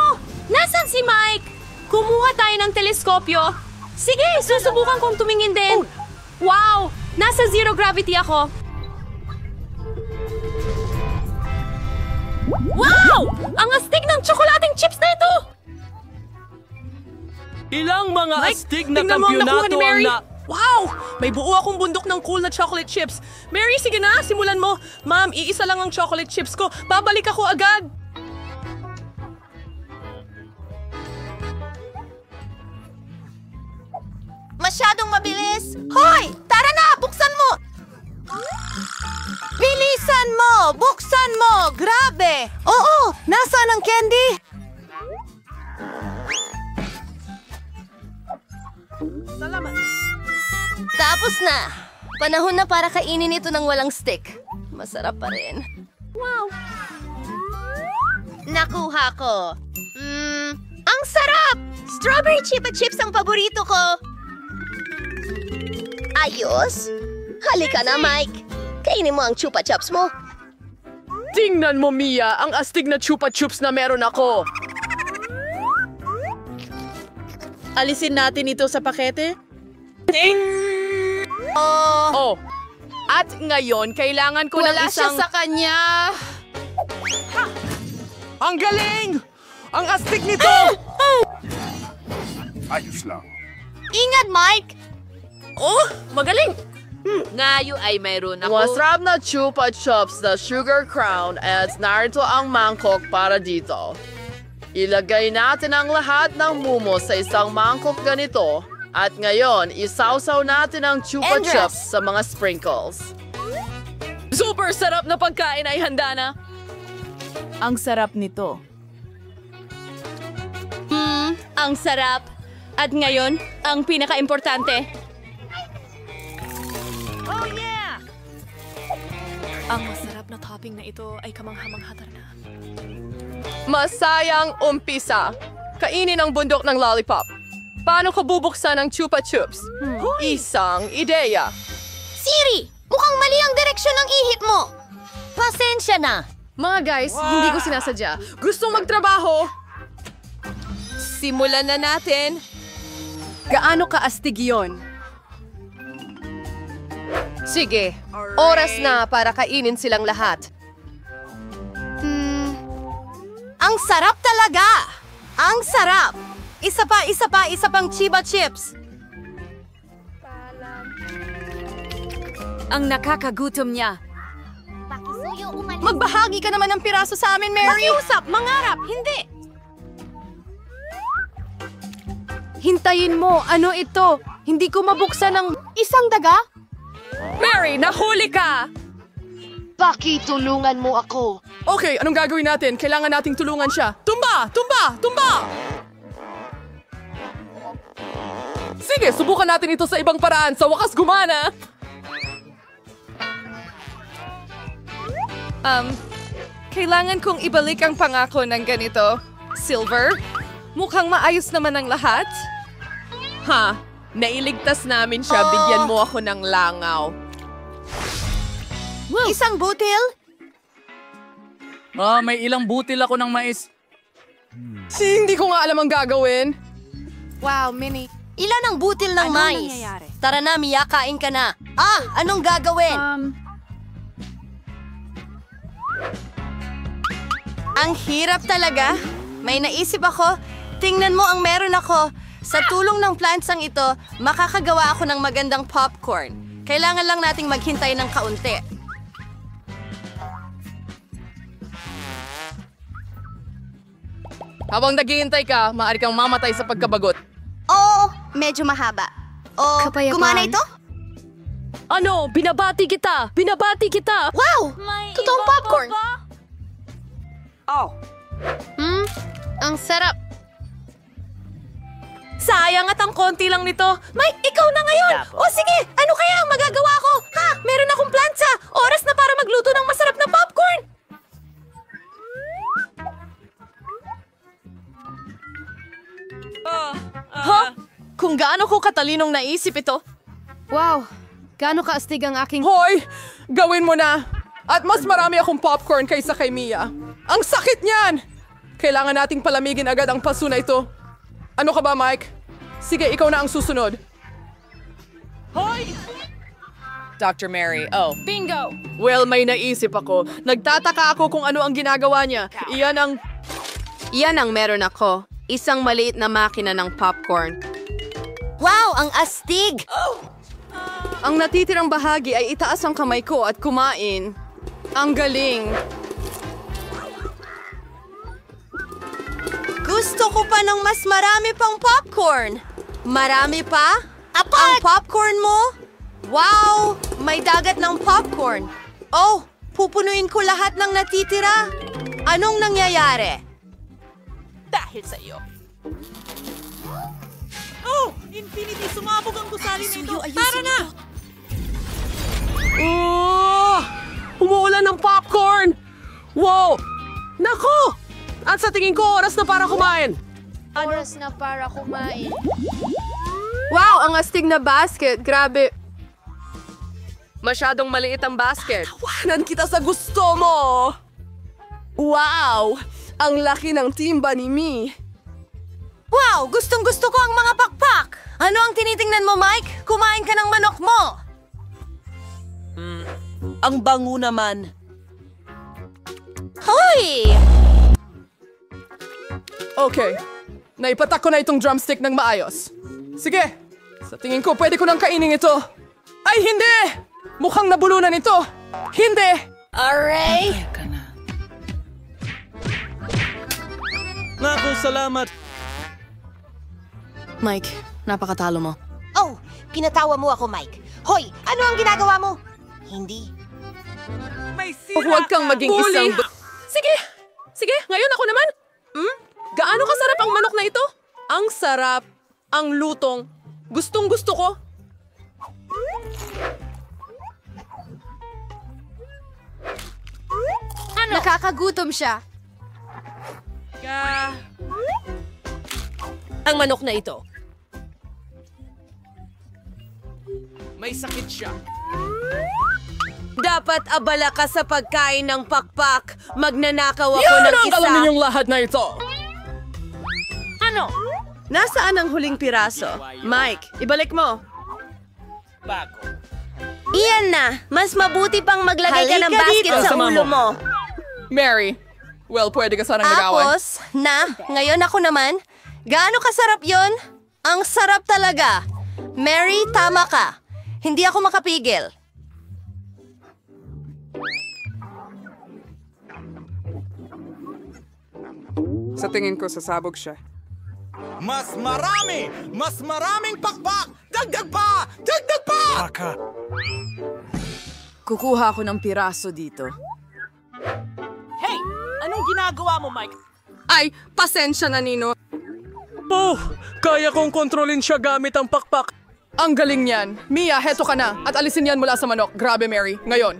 Nasaan si Mike? Kumuha tayo ng teleskopyo. Sige, susubukan kong tumingin din. Wow! Nasa zero gravity ako. Wow! Ang astig ng tsokolating chips na ito! Ilang mga Mike, astig na tingnan mo ang nakuha kampyonato ni Mary. ang na... Wow! May buo akong bundok ng cool na chocolate chips. Mary, sige na, simulan mo. Ma'am, iisa lang ang chocolate chips ko. Babalik ako agad. Masyadong mabilis. Hoy! Tara na! Buksan mo! Bilisan mo! Buksan mo! Grabe! Oo! Nasaan ang candy? Salamat. Tapos na. Panahon na para kainin ito ng walang stick. Masarap pa rin. Wow. Nakuha ko. Ang sarap! Strawberry Chupa Chips ang paborito ko. Ayos. Halika na, Mike. Kainin mo ang Chupa Chups mo. Tingnan mo, Mia, ang astig na chupa chups na meron ako. Alisin natin ito sa pakete? Oh. At ngayon, kailangan ko ng Wala siya isang... sa kanya. Ang galing! Ang astig nito! Ayos lang. Ingat, Mike! Oh, magaling! Ngayon ay mayroon ako. Masarap na chupa chups na sugar crown at narito ang mangkok para dito. Ilagay natin ang lahat ng mumo sa isang mangkok ganito At ngayon, isawsaw natin ang chupa Andres! chups sa mga sprinkles. Super sarap na pagkain ay handa na. Ang sarap nito. Ang sarap. At ngayon, ang pinaka-importante. Oh yeah! Ang masarap na topping na ito ay kamangha-mangha na. Masayang umpisa. Kainin ang bundok ng lollipop. Paano ko bubuksan ang chupa chups? Isang ideya. Siri! Mukhang mali ang direksyon ng ihip mo! Pasensya na. Mga guys, hindi ko sinasadya. Gustong magtrabaho. Simulan na natin. Gaano kaastig yon? Sige, oras na para kainin silang lahat. Ang sarap talaga! Ang sarap! Isa pang Chiba chips. Ang nakakagutom niya. Pakisuyo umalis. Magbahagi ka naman ng piraso sa amin, Mary! Makiusap! Mangarap! Hindi! Hintayin mo, ano ito? Hindi ko mabuksan ang isang daga? Mary, nahuli ka! Pakitulungan mo ako. Okay, anong gagawin natin? Kailangan nating tulungan siya. Tumba! Tumba! Tumba! Sige, subukan natin ito sa ibang paraan. Sa wakas gumana! Kailangan kong ibalik ang pangako ng ganito. Silver, mukhang maayos naman ang lahat. Ha, nailigtas namin siya. Bigyan mo ako ng langaw. Isang butil? May ilang butil ako ng mais. Hindi ko nga alam ang gagawin. Wow, Minnie. Ilan ang butil ng mais? nangyayari? Tara na, Mia, kain ka na. Anong gagawin? Ang hirap talaga. May naisip ako. Tingnan mo ang meron ako. Sa tulong ng plantsang ito, makakagawa ako ng magandang popcorn. Kailangan lang nating maghintay ng kaunti. Habang naghihintay ka, maaari kang mamatay sa pagkabagot. Oo, medyo mahaba. Gumana ito? Ano? Binabati kita! Binabati kita! Wow! Totoong popcorn! Ang sarap. Sayang at ang konti lang nito. Mike, ikaw na ngayon! O sige, ano kaya ang magagawa ko? Ha? Meron akong plansa! Oras na para magluto ng masarap na popcorn! Kung gaano ko katalinong naisip ito. Wow! Gaano kaastig ang aking... Hoy! Gawin mo na! At mas marami akong popcorn kaysa kay Mia. Ang sakit niyan! Kailangan nating palamigin agad ang paso na ito. Ano ka ba, Mike? Sige, ikaw na ang susunod. Hoy! Dr. Mary, Bingo! Well, may naisip ako. Nagtataka ako kung ano ang ginagawa niya. Iyan ang meron ako. Isang maliit na makina ng popcorn. Wow! Ang astig! Ang natitirang bahagi ay itaas ang kamay ko at kumain. Ang galing! Gusto ko pa ng mas marami pang popcorn. Marami pa? Ang popcorn mo? Wow! May dagat ng popcorn. Oh, pupunuin ko lahat ng natitira. Anong nangyayari? Dahil sa iyo. Infinity, sumabog ang gusali na ito. Tara na! Umuulan ng popcorn! Wow! Naku! At sa tingin ko, oras na para kumain. Oras na para kumain. Wow! Ang astig na basket. Grabe. Masyadong maliit ang basket. Tawanan kita sa gusto mo! Wow! Ang laki ng timba ni Mi. Wow! Gustong-gusto ko ang mga pakpak! Ano ang tinitingnan mo, Mike? Kumain ka ng manok mo! Ang bango naman. Hoy! Okay. Naipatak ko na itong drumstick ng maayos. Sige. Sa tingin ko, pwede ko nang kainin ito. Ay, hindi! Mukhang nabulunan ito. Hindi! Aray! Naku, salamat. Mike, napakatalo mo. kinatawa mo ako, Mike. Hoy, ano ang ginagawa mo? Hindi. Huwag kang maging isang... Sige, ngayon ako naman. Gaano kasarap ang manok na ito? Ang sarap, ang lutong. Gustong gusto ko. Nakakagutom siya. Ang manok na ito. May sakit siya. Dapat abala ka sa pagkain ng pakpak. Magnanakaw ako Yan ng ang isa. alam ninyong lahat na ito. Ano? Nasaan ang huling piraso? Mike, ibalik mo. Iyan na. Mas mabuti pang maglagay ka ng basket sa ulo mo. Mary, well, pwede ka sanang nagawan. Tapos, ngayon ako naman. Gaano kasarap yon? Ang sarap talaga. Mary, tama ka. Hindi ako makapigil. Sa tingin ko, sasabog siya. Mas marami! Mas maraming pakpak! Dagdag pa! Dagdag pa! Kukuha ako ng piraso dito. Hey! Anong ginagawa mo, Mike? Ay, pasensya na, Nino. Oh, kaya kong kontrolin siya gamit ang pakpak. Ang galing niyan. Mia, heto ka na. At alisin yan mula sa manok. Grabe, Mary. Ngayon.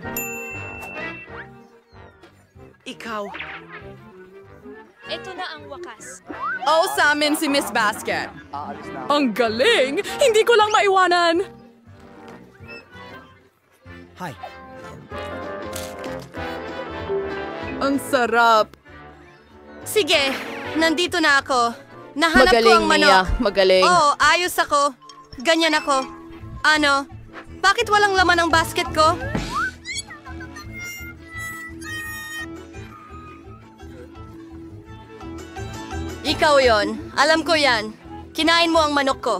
Ikaw. Ito na ang wakas. Oh, sa amin si Miss Basket. Ang galing! Hindi ko lang maiwanan. Hi. Ang sarap. Sige, nandito na ako. Nahanap ko ang manok. Mia. Magaling. Oo, ayos ako. Ganyan ako. Ano? Bakit walang laman ang basket ko? Ikaw yon. Alam ko yan. Kinain mo ang manok ko.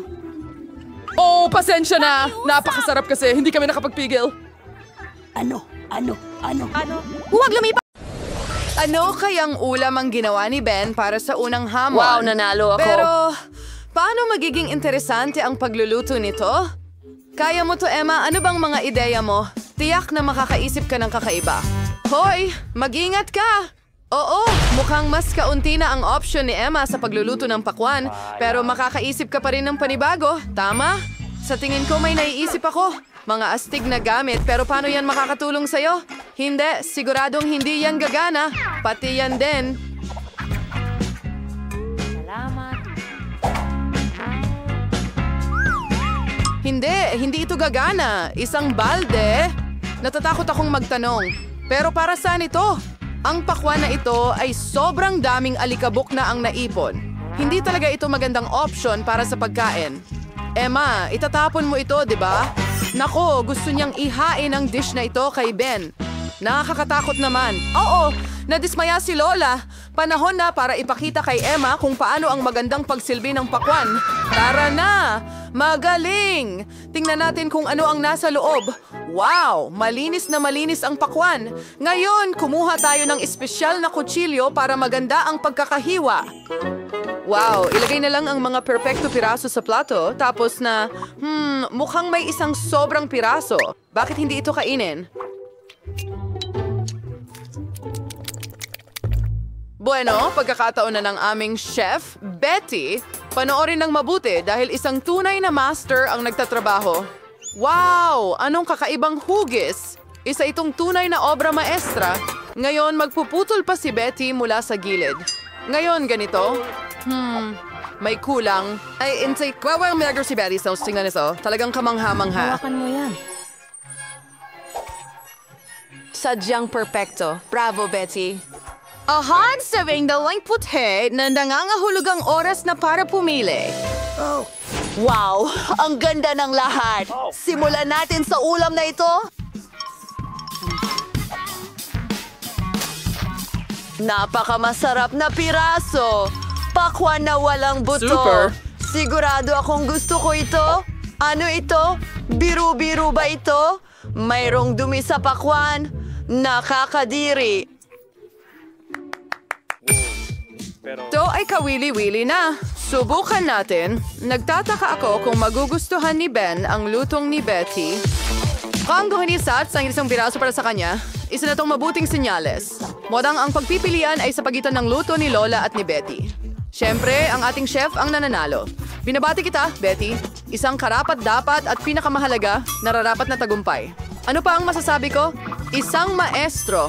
Oh, pasensya na. Napakasarap kasi. Hindi kami nakapagpigil. Ano? Huwag lumipas! Ano kayang ulam ang ginawa ni Ben para sa unang hamon? Wow, nanalo ako. Pero, paano magiging interesante ang pagluluto nito? Kaya mo to, Emma. Ano bang mga ideya mo? Tiyak na makakaisip ka ng kakaiba. Hoy, mag-ingat ka! Oo, mukhang mas kaunti na ang option ni Emma sa pagluluto ng pakwan. Pero makakaisip ka pa rin ng panibago. Tama? Sa tingin ko may naiisip ako. Mga astig na gamit, pero paano yan makakatulong sa'yo? Hindi, siguradong hindi yan gagana. Pati yan din. Salamat. Hindi ito gagana. Isang balde. Natatakot akong magtanong. Pero para saan ito? Ang pakwan na ito ay sobrang daming alikabok na ang naipon. Hindi talaga ito magandang option para sa pagkain. Emma, itatapon mo ito, di ba? Nako, gusto niyang ihain ang dish na ito kay Ben. Nakakatakot naman. Oo, nadismaya si Lola. Panahon na para ipakita kay Emma kung paano ang magandang pagsilbi ng pakwan. Tara na! Magaling! Tingnan natin kung ano ang nasa loob. Wow! Malinis na malinis ang pakwan. Ngayon, kumuha tayo ng espesyal na kutsilyo para maganda ang pagkakahiwa. Wow, ilagay na lang ang mga perpekto piraso sa plato, tapos na, mukhang may isang sobrang piraso. Bakit hindi ito kainin? Bueno, pagkakataon na ng aming chef, Betty, panoorin ng mabuti dahil isang tunay na master ang nagtatrabaho. Wow! Anong kakaibang hugis? Isa itong tunay na obra maestra. Ngayon, magpuputol pa si Betty mula sa gilid. Ngayon, ganito. May kulang. Ay, intay, kwawang milagro si Betty. So, tingnan nito. Talagang kamangha-mangha. Hawakan mo yan. Sadyang perpekto. Bravo, Betty. Ahan, sabing dalang puti na nangangahulugang oras na para pumili. Wow! Ang ganda ng lahat! Simulan natin sa ulam na ito. Napakamasarap na piraso. Pakwan na walang buto. Super. Sigurado akong gusto ko ito. Ano ito? Biru-biru ba ito? Mayroong dumi sa pakwan. Nakakadiri. Ito ay kawili-wili na. Subukan natin. Nagtataka ako kung magugustuhan ni Ben ang lutong ni Betty. Kung guhinisat sa isang piraso para sa kanya, isa na tong mabuting senyales. Modang ang pagpipilian ay sa pagitan ng luto ni Lola at ni Betty. Siyempre, ang ating chef ang nananalo. Binabati kita, Betty. Isang karapat-dapat at pinakamahalaga, nararapat na tagumpay. Ano pa ang masasabi ko? Isang maestro.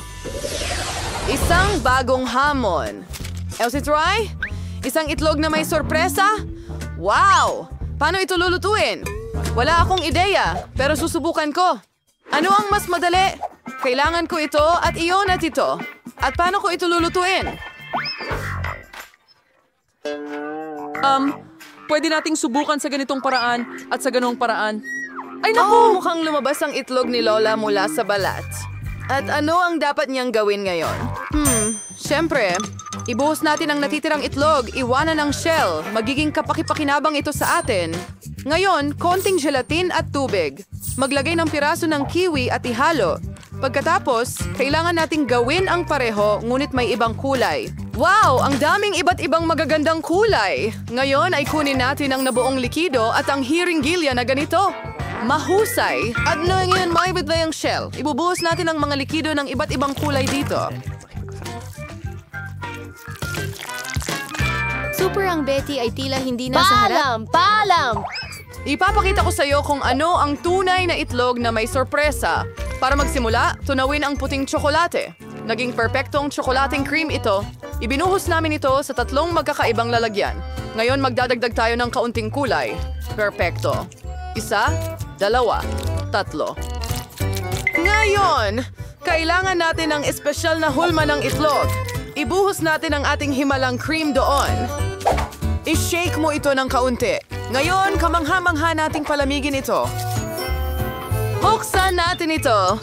Isang bagong hamon. Elsie Troy? Isang itlog na may sorpresa? Wow! Paano ito lulutuin? Wala akong ideya, pero susubukan ko. Ano ang mas madali? Kailangan ko ito at iyon at ito. At paano ko ito lulutuin? Pwede nating subukan sa ganitong paraan at sa ganong paraan. Ay naku! Mukhang lumabas ang itlog ni Lola mula sa balat. At ano ang dapat niyang gawin ngayon? Siyempre, ibuhos natin ang natitirang itlog, iwanan ang shell. Magiging kapakipakinabang ito sa atin. Ngayon, konting gelatin at tubig. Maglagay ng piraso ng kiwi at ihalo. Pagkatapos, kailangan nating gawin ang pareho ngunit may ibang kulay. Wow! Ang daming iba't ibang magagandang kulay! Ngayon ay kunin natin ang nabuong likido at ang hiringgilya na ganito. Mahusay! At ngayon may bitbay ang shell. Ibubuhos natin ang mga likido ng iba't ibang kulay dito. Super ang Betty ay tila hindi na sa harap. Paalam! Ipapakita ko sa iyo kung ano ang tunay na itlog na may sorpresa. Para magsimula, tunawin ang puting tsokolate. Naging perpektong tsokolating cream ito. Ibinuhos namin ito sa 3 magkakaibang lalagyan. Ngayon magdadagdag tayo ng kaunting kulay. Perpekto. 1, 2, 3. Ngayon, kailangan natin ng espesyal na hulma ng itlog. Ibuhos natin ang ating himalang cream doon. I-shake mo ito ng kaunti. Ngayon, kamangha-mangha nating palamigin ito. Buksan natin ito.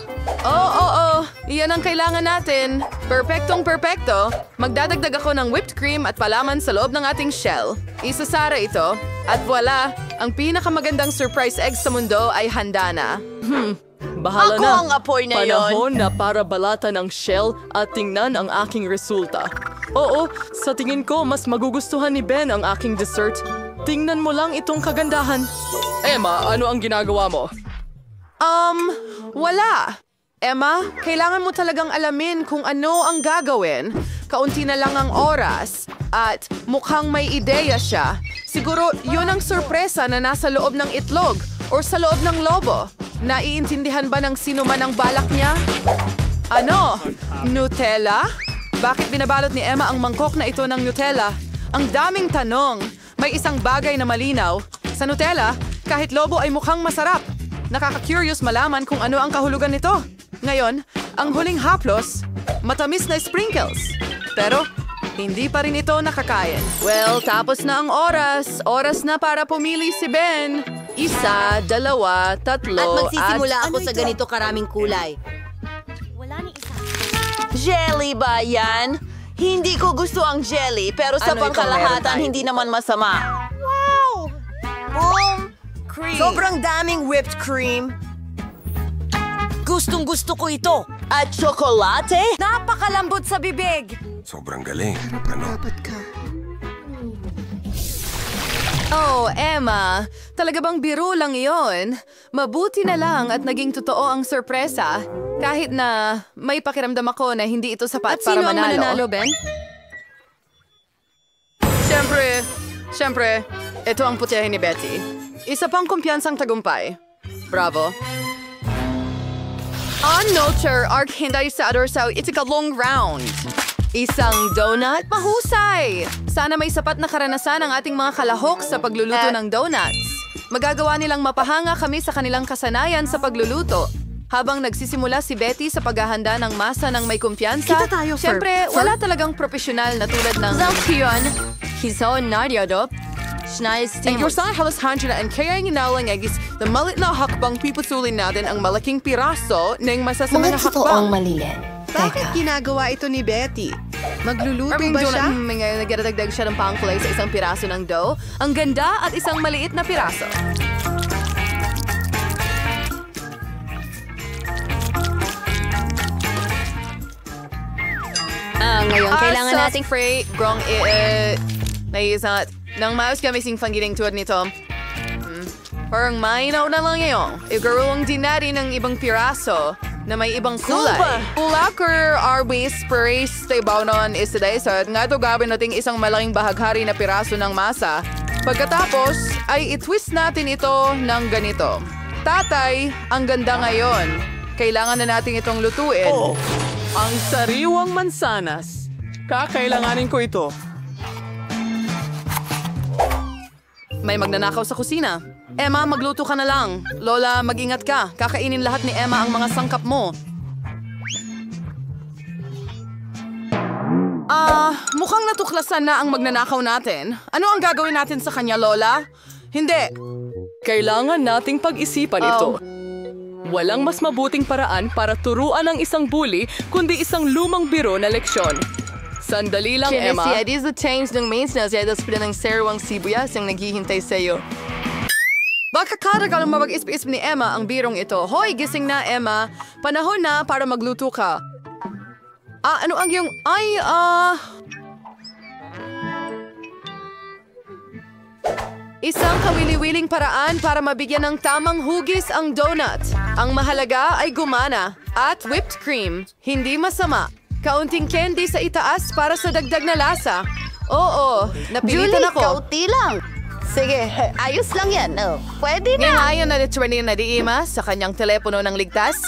Oo. Iyan ang kailangan natin. Perpektong-perpekto. Magdadagdag ako ng whipped cream at palaman sa loob ng ating shell. Isasara ito. At voila, ang pinakamagandang surprise egg sa mundo ay handa na. Bahala Ako na. ang apoy na yon. Panahon na para balatan ng shell at tingnan ang aking resulta. Oo, sa tingin ko mas magugustuhan ni Ben ang aking dessert. Tingnan mo lang itong kagandahan. Emma, ano ang ginagawa mo? Wala. Emma, kailangan mo talagang alamin kung ano ang gagawin. Kaunti na lang ang oras. At mukhang may ideya siya. Siguro yun ang sorpresa na nasa loob ng itlog o sa loob ng lobo. Naiintindihan ba ng sino man ang balak niya? Ano? Nutella? Bakit binabalot ni Emma ang mangkok na ito ng Nutella? Ang daming tanong. May isang bagay na malinaw. Sa Nutella, kahit lobo ay mukhang masarap. Nakaka-curious malaman kung ano ang kahulugan nito. Ngayon, ang huling haplos, matamis na sprinkles. Pero, hindi pa rin ito nakakain. Well, tapos na ang oras. Oras na para pumili si Ben. 1, 2, 3, At magsisimula ako sa ganito karaming kulay. Jelly ba yan? Hindi ko gusto ang jelly, pero sa Ano ito, pangkalahatan, meron hindi naman masama. Wow! Boom! Cream. Sobrang daming whipped cream. Gustong-gusto ko ito. At tsokolate? Napakalambot sa bibig. Sobrang galing. Ano? Oh, Emma, talaga bang biro lang iyon? Mabuti na lang at naging totoo ang sorpresa. Kahit na may pakiramdam ako na hindi ito sapat para manalo. At sino ang mananalo, Ben? Siyempre, ito ang putihin ni Betty. Isa pang kumpiyansang tagumpay. Bravo. On-notcher, arc hinday sa adorsaw, itikalong round. Isang donut, mahusay! Sana may sapat na karanasan ang ating mga kalahok sa pagluluto ng donuts. Magagawa nilang mapahanga kami sa kanilang kasanayan sa pagluluto. Habang nagsisimula si Betty sa paghahanda ng masa ng may kumpiyansa, Kita tayo, siyempre, wala talagang profesional na tulad ng Zalkion, Hiso Nadiadop, and your son halos handya na ang kaya nginalang agis na malit na hakbang piputulin natin ang malaking piraso ng masasama na hakbang. malilin. Bakit ginagawa ito ni Betty? Magluluto ba siya? Ngayon nagdadagdag siya ng pangkulay sa isang piraso ng dough. Ang ganda at isang maliit na piraso. Ngayon, kailangan nating... Frey, grong, naiisat. Nang maayos kami sing panggiling tuwad nito. Parang mainaw na lang ngayon. Igaruang din natin ng ibang piraso na may ibang kulay. Ulakar Arby's Sprays Taybaw noon is today sa nga ito gawin nating isang malaking bahaghari na piraso ng masa. Pagkatapos ay itwist natin ito ng ganito. Tatay, ang ganda ngayon. Kailangan na natin itong lutuin. Ang sariwang mansanas. Kakailanganin ko ito. May magnanakaw sa kusina. Emma, magluto ka na lang. Lola, mag-ingat ka. Kakainin lahat ni Emma ang mga sangkap mo. Mukhang natuklasan na ang magnanakaw natin. Ano ang gagawin natin sa kanya, Lola? Hindi. Kailangan nating pag-isipan ito. Walang mas mabuting paraan para turuan ang isang bully kundi isang lumang biro na leksyon. Sandali lang, Emma. Kinesi, is the change ng maintenance ay daspila ng sariwang sibuyas yung naghihintay sa'yo. Baka karagalang mapag-isp-isp ni Emma ang birong ito. Hoy, gising na, Emma. Panahon na para magluto ka. Ano ang yung... Isang kawili-wiling paraan para mabigyan ng tamang hugis ang donut. Ang mahalaga ay gumana at whipped cream. Hindi masama. Kaunting candy sa itaas para sa dagdag na lasa. Oo, napilitan ako. Julie, kaunti lang. Sige, ayos lang yan. Pwede na. Ngayon na ni na diima sa kanyang telepono ng ligtas.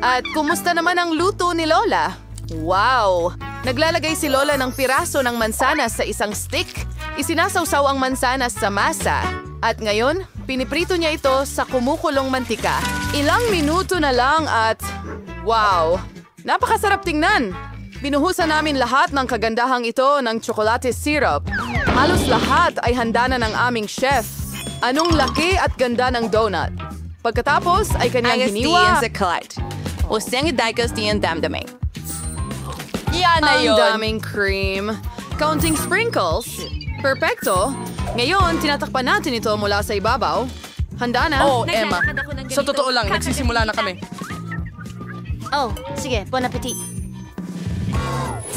At kumusta naman ang luto ni Lola? Wow! Naglalagay si Lola ng piraso ng mansanas sa isang stick. Isinasawsaw ang mansanas sa masa. At ngayon, piniprito niya ito sa kumukulong mantika. Ilang minuto na lang at... Wow! Napakasarap tingnan! Binuhusan namin lahat ng kagandahang ito ng tsokolate syrup. Halos lahat ay handa na ng aming chef. Anong laki at ganda ng donut. Pagkatapos ay kanyang hiniwa. Yan na yun. Ang daming cream. Counting sprinkles. Perfecto. Ngayon, tinatakpan natin ito mula sa ibabaw. Handa na. Emma. Sa totoo lang, nagsisimula na kami. Sige, bon appetit.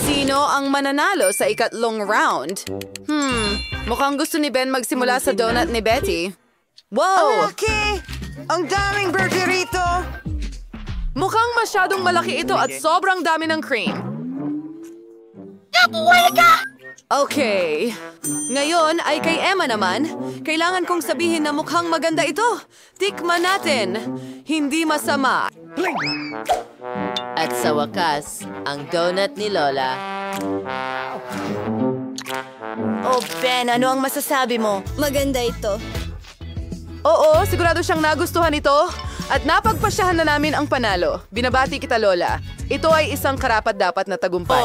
Sino ang mananalo sa ikatlong round? Mukhang gusto ni Ben magsimula sa donut ni Betty. Wow! Ang laki! Ang daming burger rito! Mukhang masyadong malaki ito at sobrang dami ng cream. Okay. Ngayon ay kay Emma naman. Kailangan kong sabihin na mukhang maganda ito. Tikman natin. Hindi masama. At sa wakas, ang donut ni Lola. Ben, ano ang masasabi mo? Maganda ito. Oo, sigurado siyang nagustuhan ito. At napagpasyahan na namin ang panalo. Binabati kita, Lola. Ito ay isang karapat-dapat na tagumpay.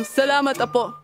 Salamat, Apo.